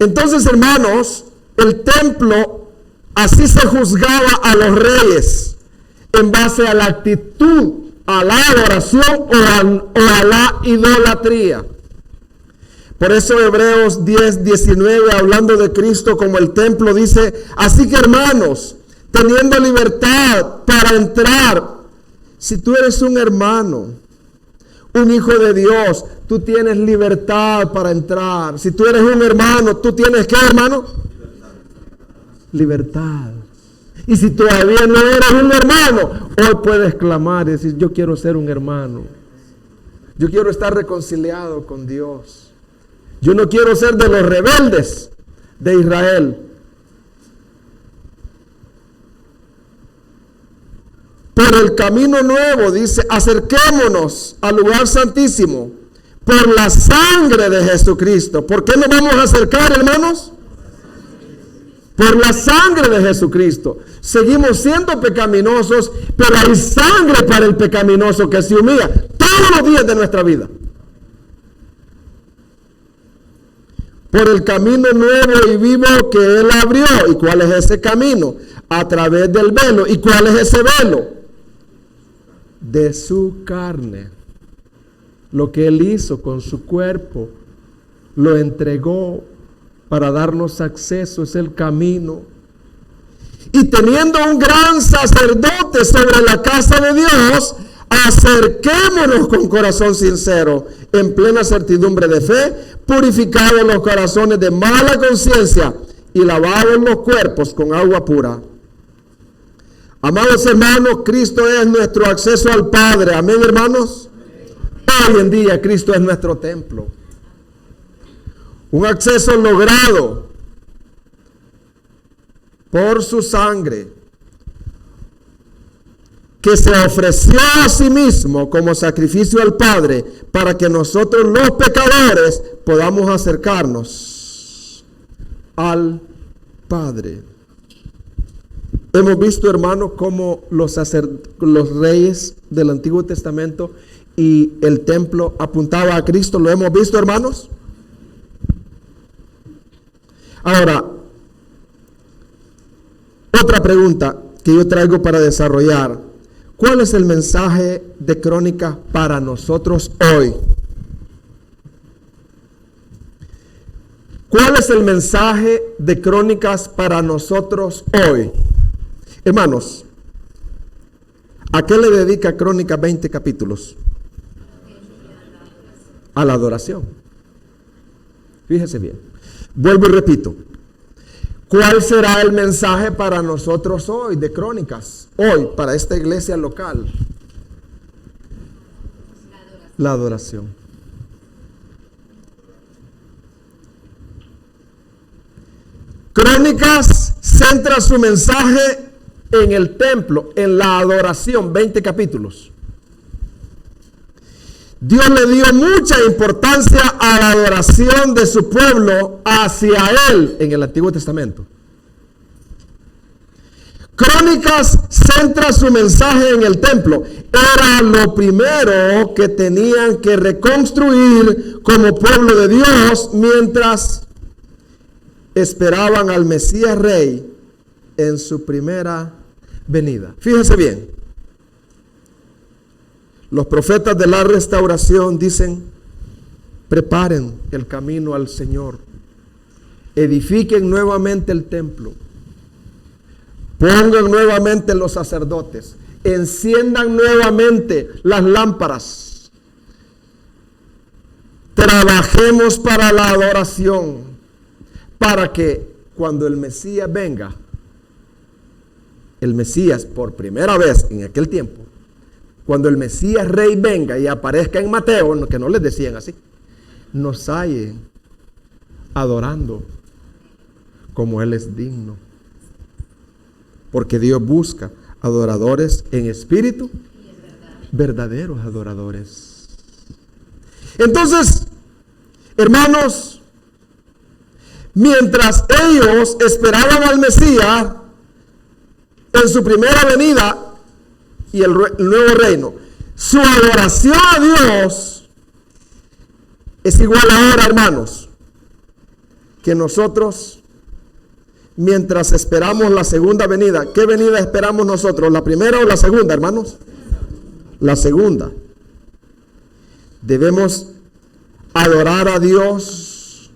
Entonces, hermanos, el templo así se juzgaba a los reyes en base a la actitud, a la adoración o a la idolatría. Por eso Hebreos 10:19, hablando de Cristo como el templo, dice, así que hermanos, teniendo libertad para entrar, si tú eres un hermano, un hijo de Dios, tú tienes libertad para entrar. Si tú eres un hermano, tú tienes ¿qué, hermano? Libertad. Y si todavía no eres un hermano, hoy puedes clamar y decir, yo quiero ser un hermano. Yo quiero estar reconciliado con Dios. Yo no quiero ser de los rebeldes de Israel. Por el camino nuevo, dice, acerquémonos al lugar santísimo por la sangre de Jesucristo. ¿Por qué nos vamos a acercar, hermanos? Por la sangre de Jesucristo. Seguimos siendo pecaminosos, pero hay sangre para el pecaminoso que se humilla todos los días de nuestra vida. Por el camino nuevo y vivo que Él abrió. ¿Y cuál es ese camino? A través del velo. ¿Y cuál es ese velo? De su carne. Lo que Él hizo con su cuerpo, lo entregó para darnos acceso, es el camino. Y teniendo un gran sacerdote sobre la casa de Dios, acerquémonos con corazón sincero, en plena certidumbre de fe, purificados los corazones de mala conciencia y lavados los cuerpos con agua pura. Amados hermanos, Cristo es nuestro acceso al Padre. Amén, hermanos. Hoy en día Cristo es nuestro templo. Un acceso logrado por su sangre, que se ofreció a sí mismo como sacrificio al Padre, para que nosotros los pecadores podamos acercarnos al Padre. Hemos visto, hermanos, cómo los reyes del Antiguo Testamento y el templo apuntaba a Cristo. ¿Lo hemos visto, hermanos? Ahora, otra pregunta que yo traigo para desarrollar. ¿Cuál es el mensaje de Crónicas para nosotros hoy? ¿Cuál es el mensaje de Crónicas para nosotros hoy? Hermanos, ¿a qué le dedica Crónicas 20 capítulos? A la adoración. Fíjese bien. Vuelvo y repito. ¿Cuál será el mensaje para nosotros hoy de Crónicas? Hoy, para esta iglesia local. La adoración. Crónicas centra su mensaje en el templo, en la adoración, 20 capítulos. Dios le dio mucha importancia a la adoración de su pueblo hacia Él en el Antiguo Testamento. Crónicas centra su mensaje en el templo. Era lo primero que tenían que reconstruir como pueblo de Dios mientras esperaban al Mesías Rey en su primera venida. Fíjese bien, los profetas de la restauración dicen: preparen el camino al Señor, edifiquen nuevamente el templo, pongan nuevamente los sacerdotes, enciendan nuevamente las lámparas, trabajemos para la adoración, para que cuando el Mesías venga, el Mesías por primera vez en aquel tiempo, cuando el Mesías Rey venga y aparezca en Mateo, que no les decían así, nos halle adorando como Él es digno. Porque Dios busca adoradores en espíritu, verdaderos adoradores. Entonces, hermanos, mientras ellos esperaban al Mesías en su primera venida y el nuevo reino, su adoración a Dios es igual ahora, hermanos, que nosotros, mientras esperamos la segunda venida. ¿Qué venida esperamos nosotros? ¿La primera o la segunda, hermanos? La segunda. Debemos adorar a Dios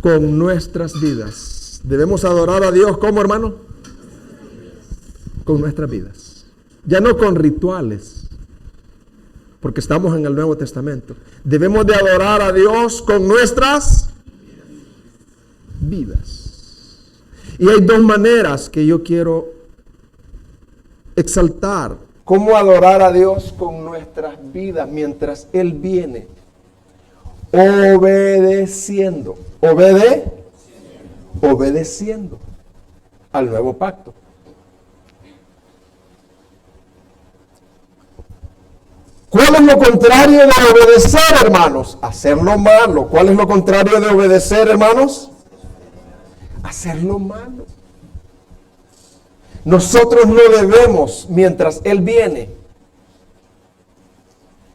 con nuestras vidas. Debemos adorar a Dios, ¿cómo, hermano? Con nuestras vidas. Ya no con rituales, porque estamos en el Nuevo Testamento. Debemos de adorar a Dios con nuestras vidas. Y hay dos maneras que yo quiero exaltar. ¿Cómo adorar a Dios con nuestras vidas mientras Él viene? Obedeciendo. Obedeciendo al nuevo pacto. ¿Cuál es lo contrario de obedecer, hermanos? Hacer lo malo. ¿Cuál es lo contrario de obedecer, hermanos? Hacer lo malo. Nosotros no debemos, mientras Él viene,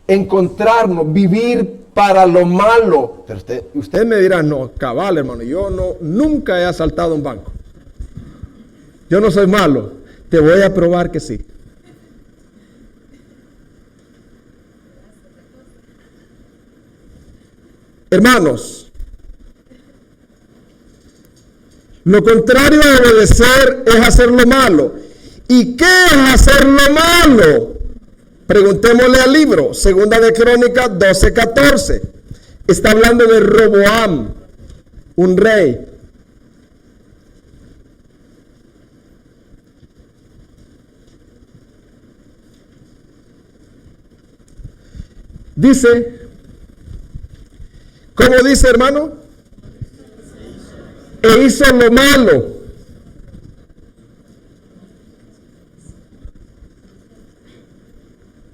encontrarnos, vivir para lo malo. Pero usted me dirá: no, cabal, hermano, yo nunca he asaltado un banco. Yo no soy malo. Te voy a probar que sí. Hermanos, lo contrario a obedecer es hacer lo malo. ¿Y qué es hacer lo malo? Preguntémosle al libro, Segunda de Crónicas 12:14. Está hablando de Roboam, un rey. Dice, ¿cómo dice, hermano? E hizo lo malo.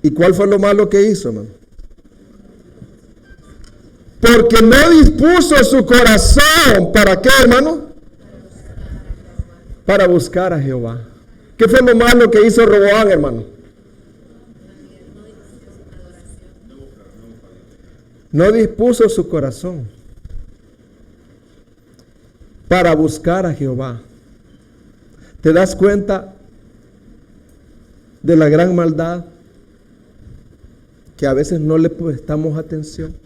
¿Y cuál fue lo malo que hizo, hermano? Porque no dispuso su corazón. ¿Para qué, hermano? Para buscar a Jehová. ¿Qué fue lo malo que hizo Roboam, hermano? No dispuso su corazón para buscar a Jehová. ¿Te das cuenta de la gran maldad? Que a veces no le prestamos atención.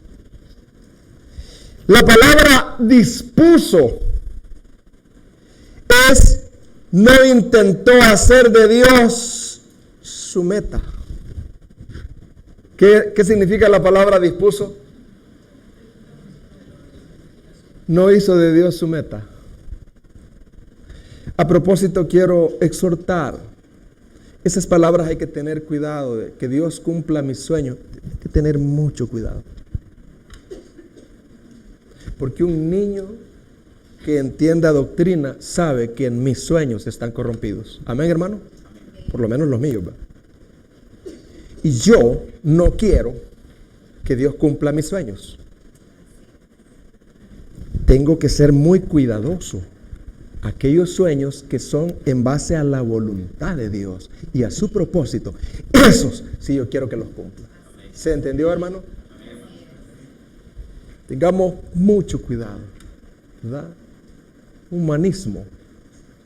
La palabra dispuso es no intentó hacer de Dios su meta. ¿Qué significa la palabra dispuso? No hizo de Dios su meta. A propósito, quiero exhortar. Esas palabras hay que tener cuidado de que Dios cumpla mis sueños. Hay que tener mucho cuidado. Porque un niño que entienda doctrina sabe que en mis sueños están corrompidos. Amén, hermano. Por lo menos los míos, ¿verdad? Y yo no quiero que Dios cumpla mis sueños. Tengo que ser muy cuidadoso. Aquellos sueños que son en base a la voluntad de Dios y a su propósito, esos sí yo quiero que los cumpla. ¿Se entendió, hermano? Tengamos mucho cuidado, ¿verdad? humanismo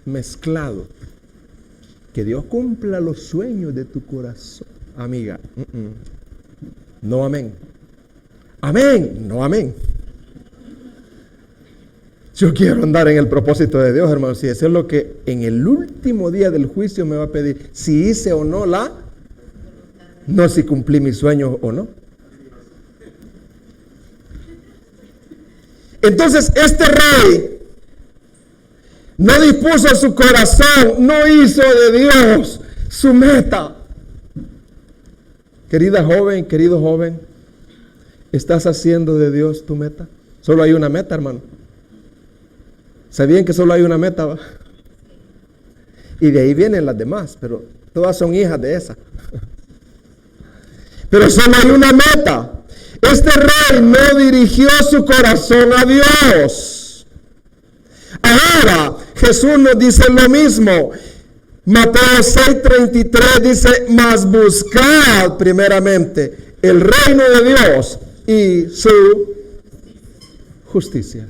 mezclado. Que Dios cumpla los sueños de tu corazón. Amiga, no amén. Amén, no amén. Yo quiero andar en el propósito de Dios, hermanos. Si eso es lo que en el último día del juicio me va a pedir, si hice o no no si cumplí mis sueños o no. Entonces este rey no dispuso su corazón, no hizo de Dios su meta. Querida joven, querido joven, ¿estás haciendo de Dios tu meta? Solo hay una meta, hermano. ¿Sabían que solo hay una meta? ¿Va? Y de ahí vienen las demás, pero todas son hijas de esa. Pero solo hay una meta. Este rey no dirigió su corazón a Dios. Ahora Jesús nos dice lo mismo. Mateo 6:33 dice: mas buscad primeramente el reino de Dios y su justicia.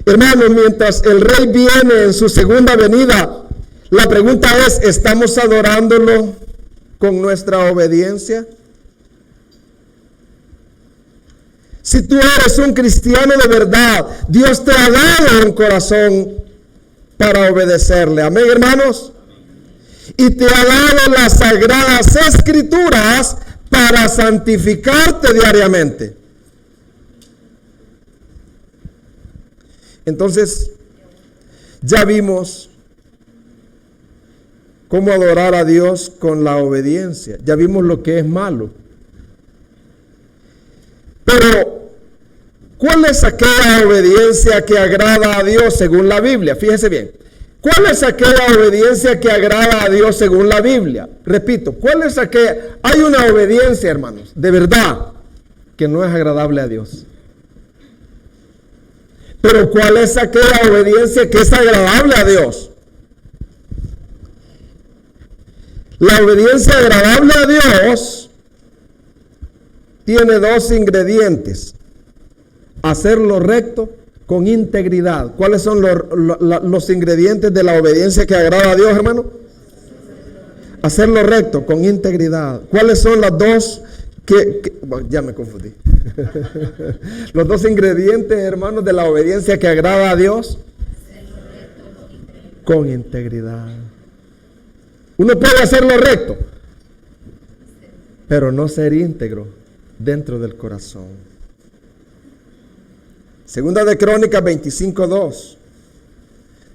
Hermanos, mientras el rey viene en su segunda venida, la pregunta es: ¿estamos adorándolo con nuestra obediencia? Si tú eres un cristiano de verdad, Dios te ha dado un corazón para obedecerle. Amén, hermanos. Y te ha dado las sagradas escrituras para santificarte diariamente. Entonces, ya vimos cómo adorar a Dios con la obediencia. Ya vimos lo que es malo. Pero, ¿cuál es aquella obediencia que agrada a Dios según la Biblia? Fíjese bien. ¿Cuál es aquella obediencia que agrada a Dios según la Biblia? Repito, ¿cuál es aquella? Hay una obediencia, hermanos, de verdad, que no es agradable a Dios. Pero ¿cuál es aquella obediencia que es agradable a Dios? La obediencia agradable a Dios tiene dos ingredientes: hacer lo recto con integridad. ¿Cuáles son los ingredientes de la obediencia que agrada a Dios, hermano? Hacer lo recto con integridad. ¿Cuáles son las dos bueno, ya me confundí. Los dos ingredientes, hermanos, de la obediencia que agrada a Dios: con integridad. Uno puede hacer lo recto, pero no ser íntegro dentro del corazón. Segunda de Crónicas 25:2.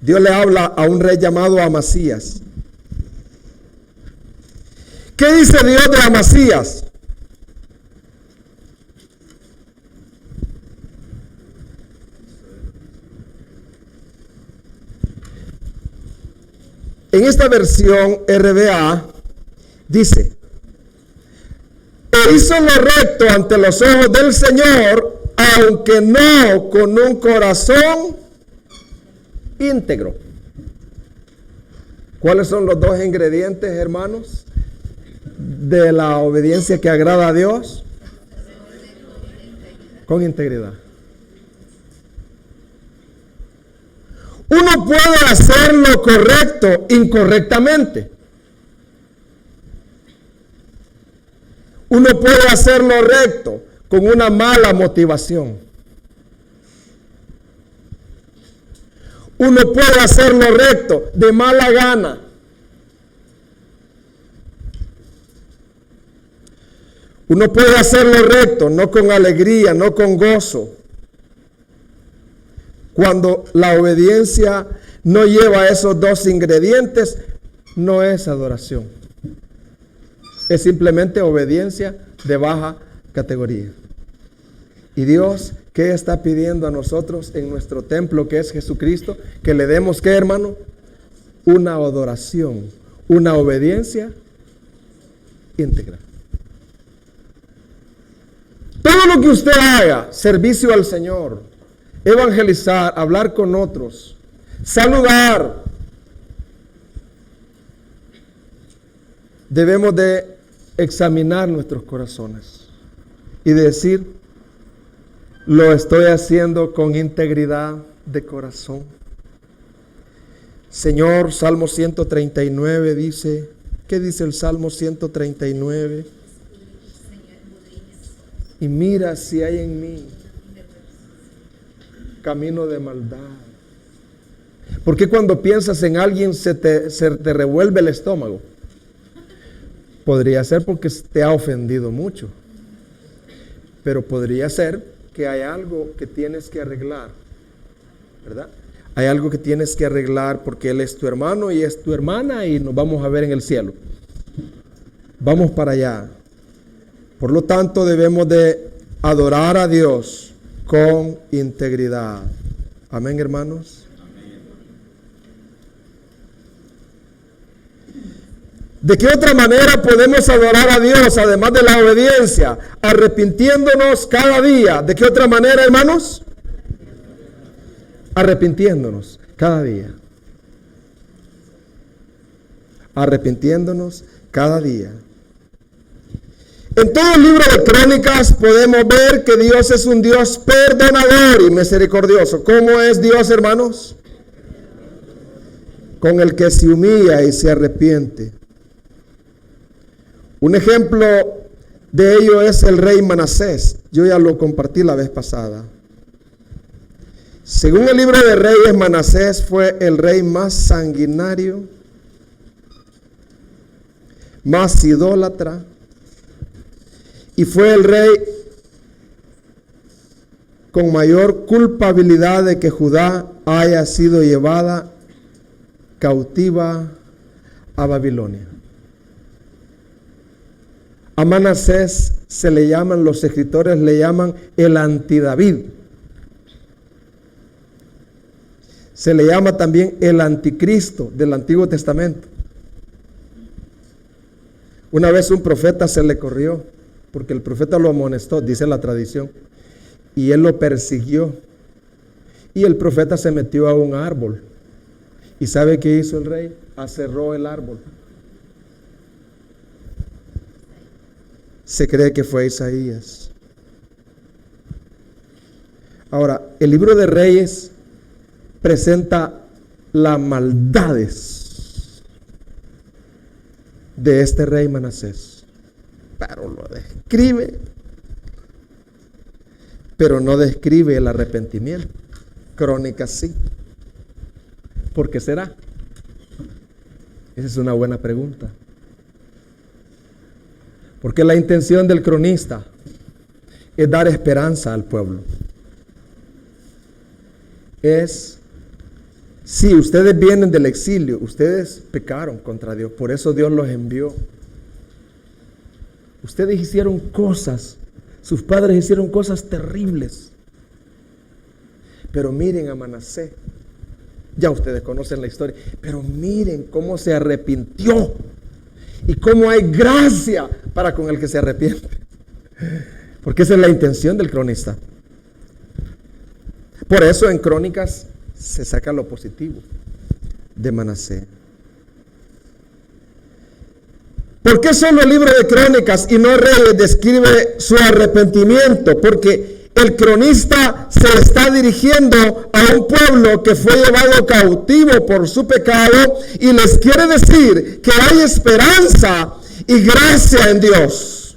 Dios le habla a un rey llamado Amasías. ¿Qué dice Dios de Amasías? En esta versión RBA dice: e hizo lo recto ante los ojos del Señor, aunque no con un corazón íntegro. ¿Cuáles son los dos ingredientes, hermanos, de la obediencia que agrada a Dios? Con integridad. Uno puede hacer lo correcto incorrectamente. Uno puede hacer lo recto con una mala motivación. Uno puede hacer lo recto de mala gana. Uno puede hacer lo recto no con alegría, no con gozo. Cuando la obediencia no lleva esos dos ingredientes, no es adoración. Es simplemente obediencia de baja categoría. Y Dios, ¿qué está pidiendo a nosotros en nuestro templo, que es Jesucristo? Que le demos, ¿qué, hermano? Una adoración, una obediencia íntegra. Todo lo que usted haga, servicio al Señor, evangelizar, hablar con otros, saludar, debemos de examinar nuestros corazones y decir: Lo estoy haciendo con integridad de corazón. Señor, Salmo 139 dice, ¿qué dice el Salmo 139? Y mira si hay en mí camino de maldad. ¿Por qué cuando piensas en alguien se te revuelve el estómago? Podría ser porque te ha ofendido mucho, pero podría ser que hay algo que tienes que arreglar, ¿verdad? Hay algo que tienes que arreglar porque él es tu hermano y es tu hermana y nos vamos a ver en el cielo. Vamos para allá. Por lo tanto, debemos de adorar a Dios con integridad. Amén, hermanos. ¿De qué otra manera podemos adorar a Dios además de la obediencia? Arrepintiéndonos cada día. ¿De qué otra manera, hermanos? Arrepintiéndonos cada día. Arrepintiéndonos cada día. En todo el libro de Crónicas podemos ver que Dios es un Dios perdonador y misericordioso. ¿Cómo es Dios, hermanos? Con el que se humilla y se arrepiente. Un ejemplo de ello es el rey Manasés. Yo ya lo compartí la vez pasada. Según el libro de Reyes, Manasés fue el rey más sanguinario, más idólatra, y fue el rey con mayor culpabilidad de que Judá haya sido llevada cautiva a Babilonia. A Manasés se le llaman, los escritores le llaman el antidavid. Se le llama también el anticristo del Antiguo Testamento. Una vez un profeta se le corrió, porque el profeta lo amonestó, dice la tradición, y él lo persiguió. Y el profeta se metió a un árbol. ¿Y sabe qué hizo el rey? Aserró el árbol. Se cree que fue Isaías. Ahora, el libro de Reyes presenta las maldades de este rey Manasés, pero lo describe, pero no describe el arrepentimiento. Crónicas sí. ¿Por qué será? Esa es una buena pregunta. Porque la intención del cronista es dar esperanza al pueblo. Si ustedes vienen del exilio, ustedes pecaron contra Dios, por eso Dios los envió. Ustedes hicieron cosas, sus padres hicieron cosas terribles. Pero miren a Manasés, ya ustedes conocen la historia, pero miren cómo se arrepintió y cómo hay gracia para con el que se arrepiente. Porque esa es la intención del cronista. Por eso en Crónicas se saca lo positivo de Manasés. ¿Por qué solo el libro de Crónicas y no Reyes describe su arrepentimiento? Porque el cronista se está dirigiendo a un pueblo que fue llevado cautivo por su pecado y les quiere decir que hay esperanza y gracia en Dios.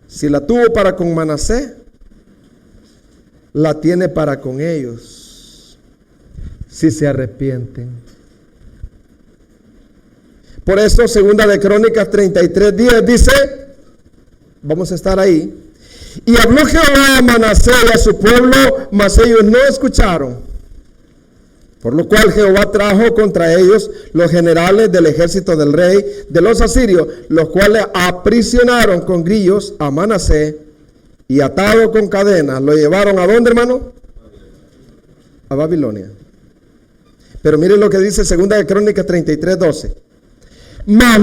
Si la tuvo para con Manasés, la tiene para con ellos, si se arrepienten. Por eso, segunda de Crónicas 33:10 dice, vamos a estar ahí, y habló Jehová a Manasés y a su pueblo, mas ellos no escucharon. Por lo cual Jehová trajo contra ellos los generales del ejército del rey de los asirios, los cuales aprisionaron con grillos a Manasés y atado con cadenas, lo llevaron ¿a dónde, hermano? A Babilonia. Pero miren lo que dice segunda de Crónicas 33:12. Mas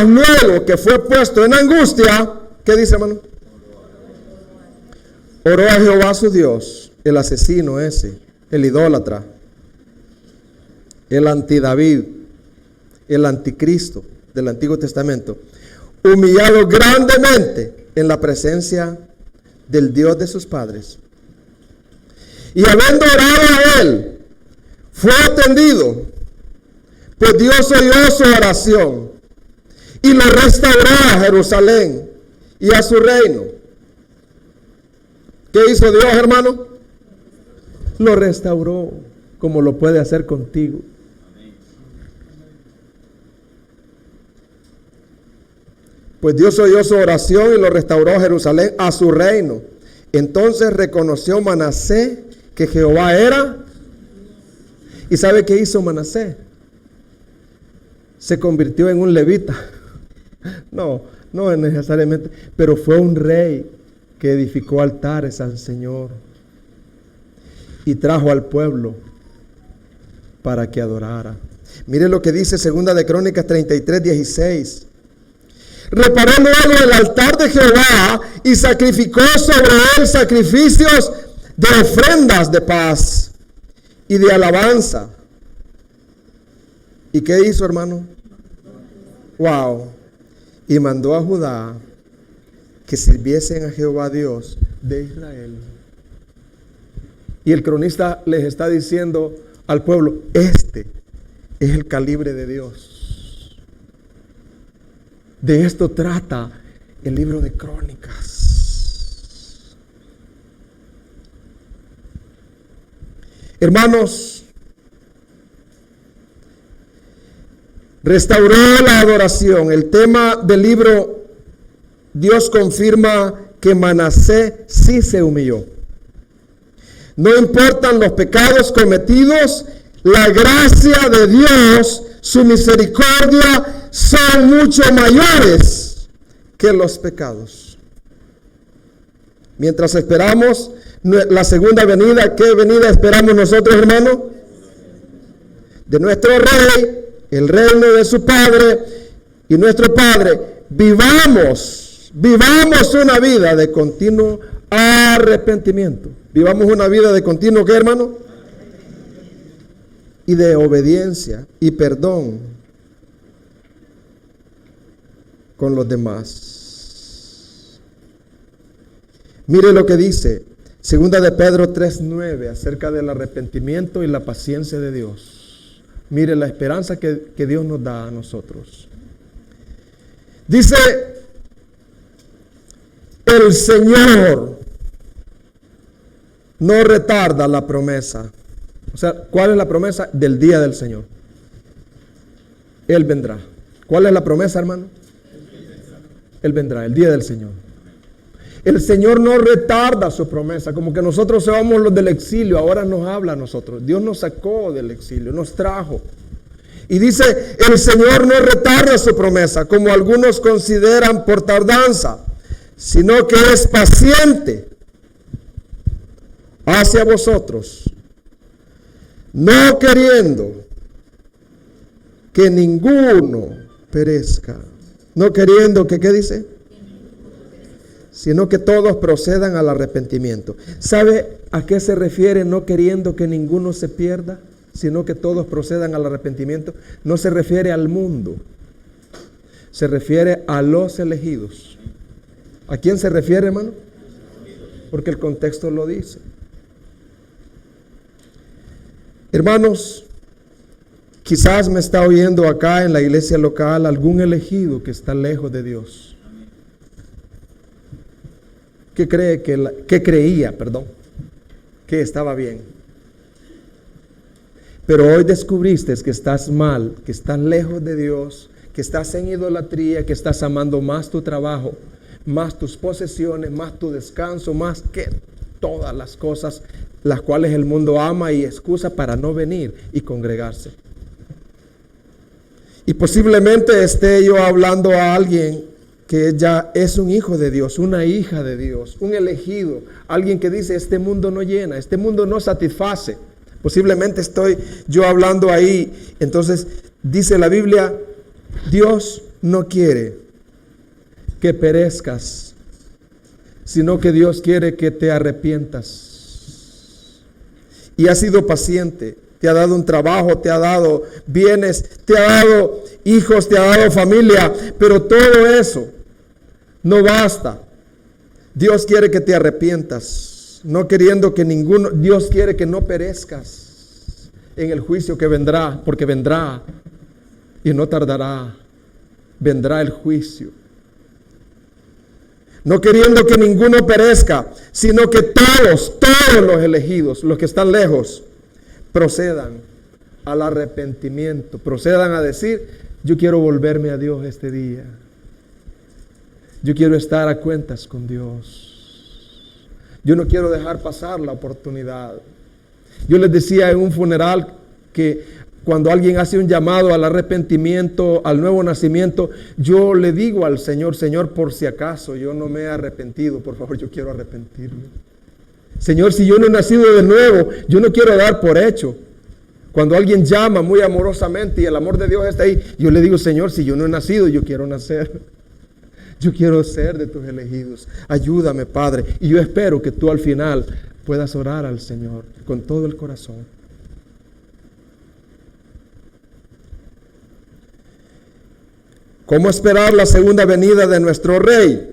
luego que fue puesto en angustia, ¿qué dice, hermano? Oró a Jehová su Dios, el asesino ese, el idólatra, el antidavid, el anticristo del Antiguo Testamento. humillado grandemente en la presencia del Dios de sus padres. Y habiendo orado a él, fue atendido, pues Dios oyó su oración y lo restauró a Jerusalén y a su reino. ¿Qué hizo Dios, hermano? Lo restauró, como lo puede hacer contigo. Pues Dios oyó su oración y lo restauró a Jerusalén a su reino. Entonces reconoció Manasés que Jehová era. ¿Y sabe qué hizo Manasés? Se convirtió en un levita. No necesariamente, pero fue un rey que edificó altares al Señor y trajo al pueblo para que adorara. Mire lo que dice 2 de Crónicas 33:16. Reparó luego el altar de Jehová y sacrificó sobre él sacrificios de ofrendas de paz y de alabanza. ¿Y qué hizo, hermano? Wow. Y mandó a Judá que sirviesen a Jehová Dios de Israel. Y el cronista les está diciendo al pueblo, este es el calibre de Dios. De esto trata el libro de Crónicas. Hermanos, restauró la adoración. El tema del libro, Dios confirma que Manasés sí se humilló. No importan los pecados cometidos, la gracia de Dios, su misericordia, son mucho mayores que los pecados. Mientras esperamos la segunda venida, ¿qué venida esperamos nosotros, hermanos? De nuestro Rey, el reino de su Padre y nuestro Padre. Vivamos una vida de continuo arrepentimiento. Vivamos una vida de continuo, ¿qué, hermano? Y de obediencia y perdón con los demás. Mire lo que dice 2 de Pedro 3:9 acerca del arrepentimiento y la paciencia de Dios. Mire la esperanza que Dios nos da a nosotros. Dice, el Señor no retarda la promesa. O sea, ¿cuál es la promesa? Del día del Señor. Él vendrá. ¿Cuál es la promesa, hermano? Él vendrá, el día del Señor. El Señor no retarda su promesa, como que nosotros somos los del exilio, ahora nos habla a nosotros. Dios nos sacó del exilio, nos trajo. Y dice, el Señor no retarda su promesa, como algunos consideran por tardanza, sino que es paciente hacia vosotros, no queriendo que ninguno perezca. No queriendo que, ¿qué dice? Sino que todos procedan al arrepentimiento. ¿Sabe a qué se refiere no queriendo que ninguno se pierda? Sino que todos procedan al arrepentimiento. No se refiere al mundo. Se refiere a los elegidos. ¿A quién se refiere, hermano? Porque el contexto lo dice. Hermanos, quizás me está oyendo acá en la iglesia local algún elegido que está lejos de Dios. Que creía que estaba bien. Pero hoy descubriste que estás mal, que estás lejos de Dios, que estás en idolatría, que estás amando más tu trabajo, más tus posesiones, más tu descanso, más que todas las cosas las cuales el mundo ama y excusa para no venir y congregarse. Y posiblemente esté yo hablando a alguien que ya es un hijo de Dios, una hija de Dios, un elegido, alguien que dice, este mundo no llena, este mundo no satisface. Posiblemente estoy yo hablando ahí. Entonces dice la Biblia, Dios no quiere que perezcas, sino que Dios quiere que te arrepientas. Y has sido paciente, te ha dado un trabajo, te ha dado bienes, te ha dado hijos, te ha dado familia, pero todo eso No basta. Dios quiere que te arrepientas, no queriendo que ninguno, Dios quiere que no perezcas en el juicio que vendrá, porque vendrá y no tardará, vendrá el juicio. No queriendo que ninguno perezca, sino que todos los elegidos, los que están lejos, procedan al arrepentimiento, procedan a decir: yo quiero volverme a Dios este día. Yo quiero estar a cuentas con Dios. Yo no quiero dejar pasar la oportunidad. Yo les decía en un funeral que cuando alguien hace un llamado al arrepentimiento, al nuevo nacimiento, yo le digo al Señor: Señor, por si acaso yo no me he arrepentido, por favor, yo quiero arrepentirme. Señor, si yo no he nacido de nuevo, yo no quiero dar por hecho. Cuando alguien llama muy amorosamente y el amor de Dios está ahí, yo le digo: Señor, si yo no he nacido, yo quiero nacer. Yo quiero ser de tus elegidos. Ayúdame, Padre. Y yo espero que tú al final puedas orar al Señor con todo el corazón. ¿Cómo esperar la segunda venida de nuestro Rey?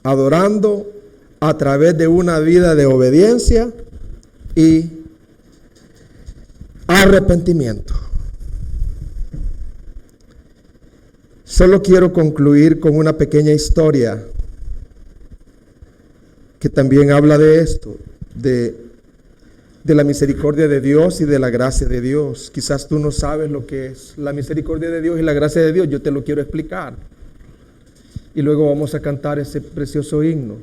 Adorando a través de una vida de obediencia y arrepentimiento. Solo quiero concluir con una pequeña historia que también habla de esto, de la misericordia de Dios y de la gracia de Dios. Quizás tú no sabes lo que es la misericordia de Dios y la gracia de Dios. Yo te lo quiero explicar. Y luego vamos a cantar ese precioso himno.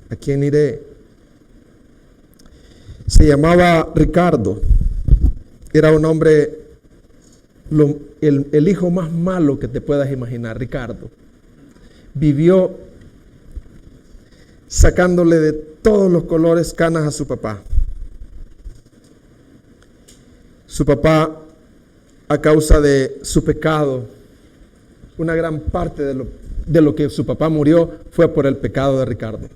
¿A quién iré? Se llamaba Ricardo. Era un hombre, el hijo más malo que te puedas imaginar, Ricardo. Vivió sacándole de todos los colores canas a su papá. Su papá, a causa de su pecado, una gran parte de lo que su papá murió fue por el pecado de Ricardo.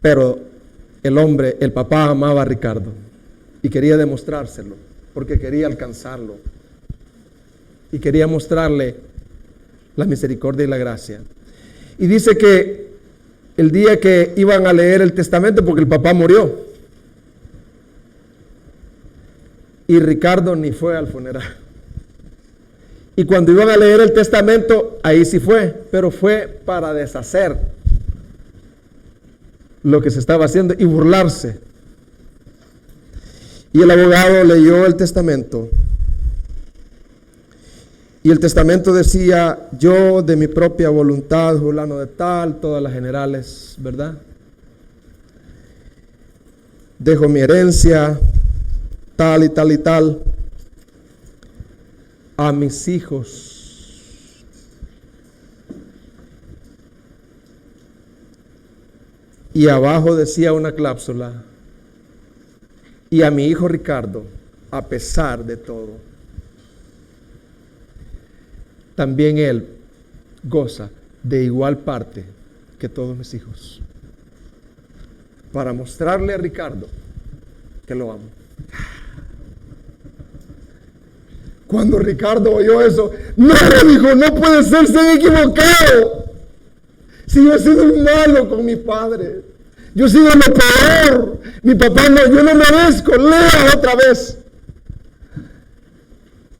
Pero el papá amaba a Ricardo y quería demostrárselo, porque quería alcanzarlo y quería mostrarle la misericordia y la gracia. Y dice que el día que iban a leer el testamento, porque el papá murió, y Ricardo ni fue al funeral. Y cuando iban a leer el testamento, ahí sí fue, pero fue para deshacer lo que se estaba haciendo y burlarse. Y el abogado leyó el testamento. Y el testamento decía: yo de mi propia voluntad, fulano de tal, todas las generales, ¿verdad? Dejo mi herencia, tal y tal y tal, a mis hijos. Y abajo decía una cláusula: y a mi hijo Ricardo, a pesar de todo, también él goza de igual parte que todos mis hijos, para mostrarle a Ricardo que lo amo. Cuando Ricardo oyó eso, no, dijo: no puede ser, se han equivocado. Si yo he sido un malo con mi padre, yo he sido lo peor, mi papá no, yo no merezco, lea otra vez.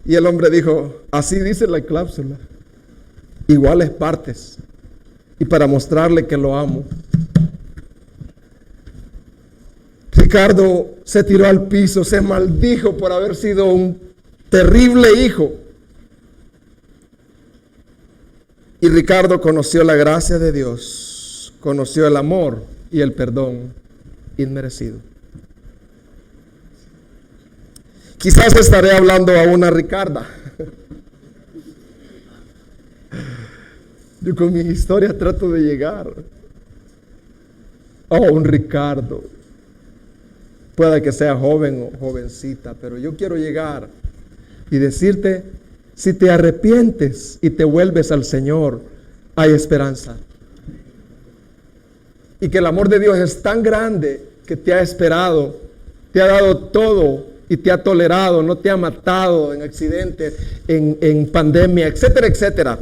Y el hombre dijo: así dice la cláusula, iguales partes, y para mostrarle que lo amo. Ricardo se tiró al piso, se maldijo por haber sido un terrible hijo. Y Ricardo conoció la gracia de Dios, conoció el amor y el perdón inmerecido. Quizás estaré hablando a una Ricarda. Yo con mi historia trato de llegar. Oh, un Ricardo. Pueda que sea joven o jovencita, pero yo quiero llegar y decirte: si te arrepientes y te vuelves al Señor, hay esperanza. Y que el amor de Dios es tan grande que te ha esperado, te ha dado todo y te ha tolerado, no te ha matado en accidentes, en pandemia, etcétera, etcétera.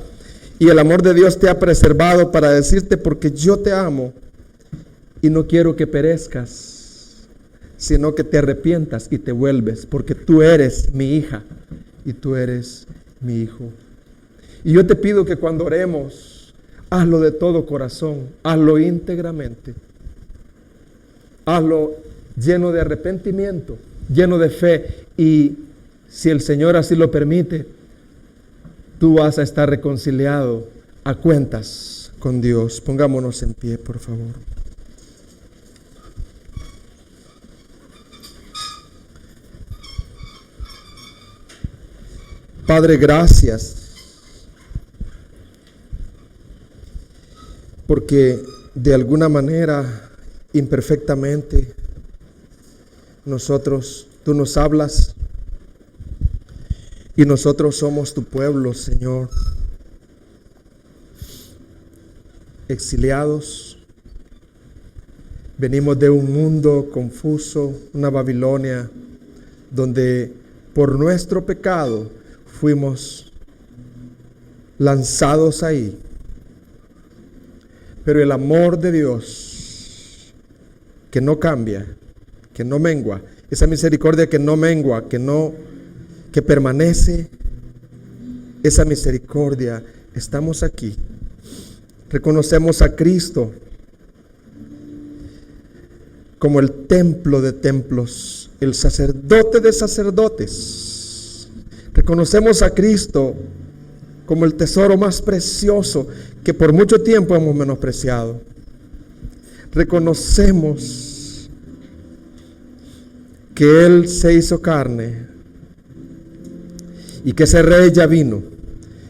Y el amor de Dios te ha preservado para decirte: porque yo te amo y no quiero que perezcas, sino que te arrepientas y te vuelves, porque tú eres mi hija y tú eres mi hijo. Y yo te pido que cuando oremos, hazlo de todo corazón, hazlo íntegramente, hazlo lleno de arrepentimiento, lleno de fe, y si el Señor así lo permite, tú vas a estar reconciliado a cuentas con Dios. Pongámonos en pie, por favor. Padre, gracias, porque de alguna manera, imperfectamente, tú nos hablas, y nosotros somos tu pueblo, Señor, exiliados. Venimos de un mundo confuso, una Babilonia, donde por nuestro pecado fuimos lanzados ahí. Pero el amor de Dios, que no cambia, que no mengua, esa misericordia que no mengua, que permanece, esa misericordia, estamos aquí. Reconocemos a Cristo como el templo de templos, el sacerdote de sacerdotes. Reconocemos a Cristo como el tesoro más precioso que por mucho tiempo hemos menospreciado. Reconocemos que Él se hizo carne y que ese Rey ya vino,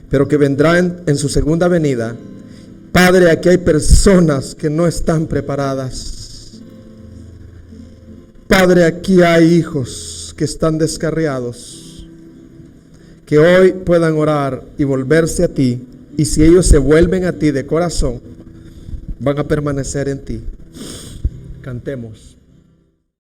pero que vendrá en su segunda venida. Padre, aquí hay personas que no están preparadas. Padre, aquí hay hijos que están descarriados, que hoy puedan orar y volverse a ti, y si ellos se vuelven a ti de corazón, van a permanecer en ti. Cantemos.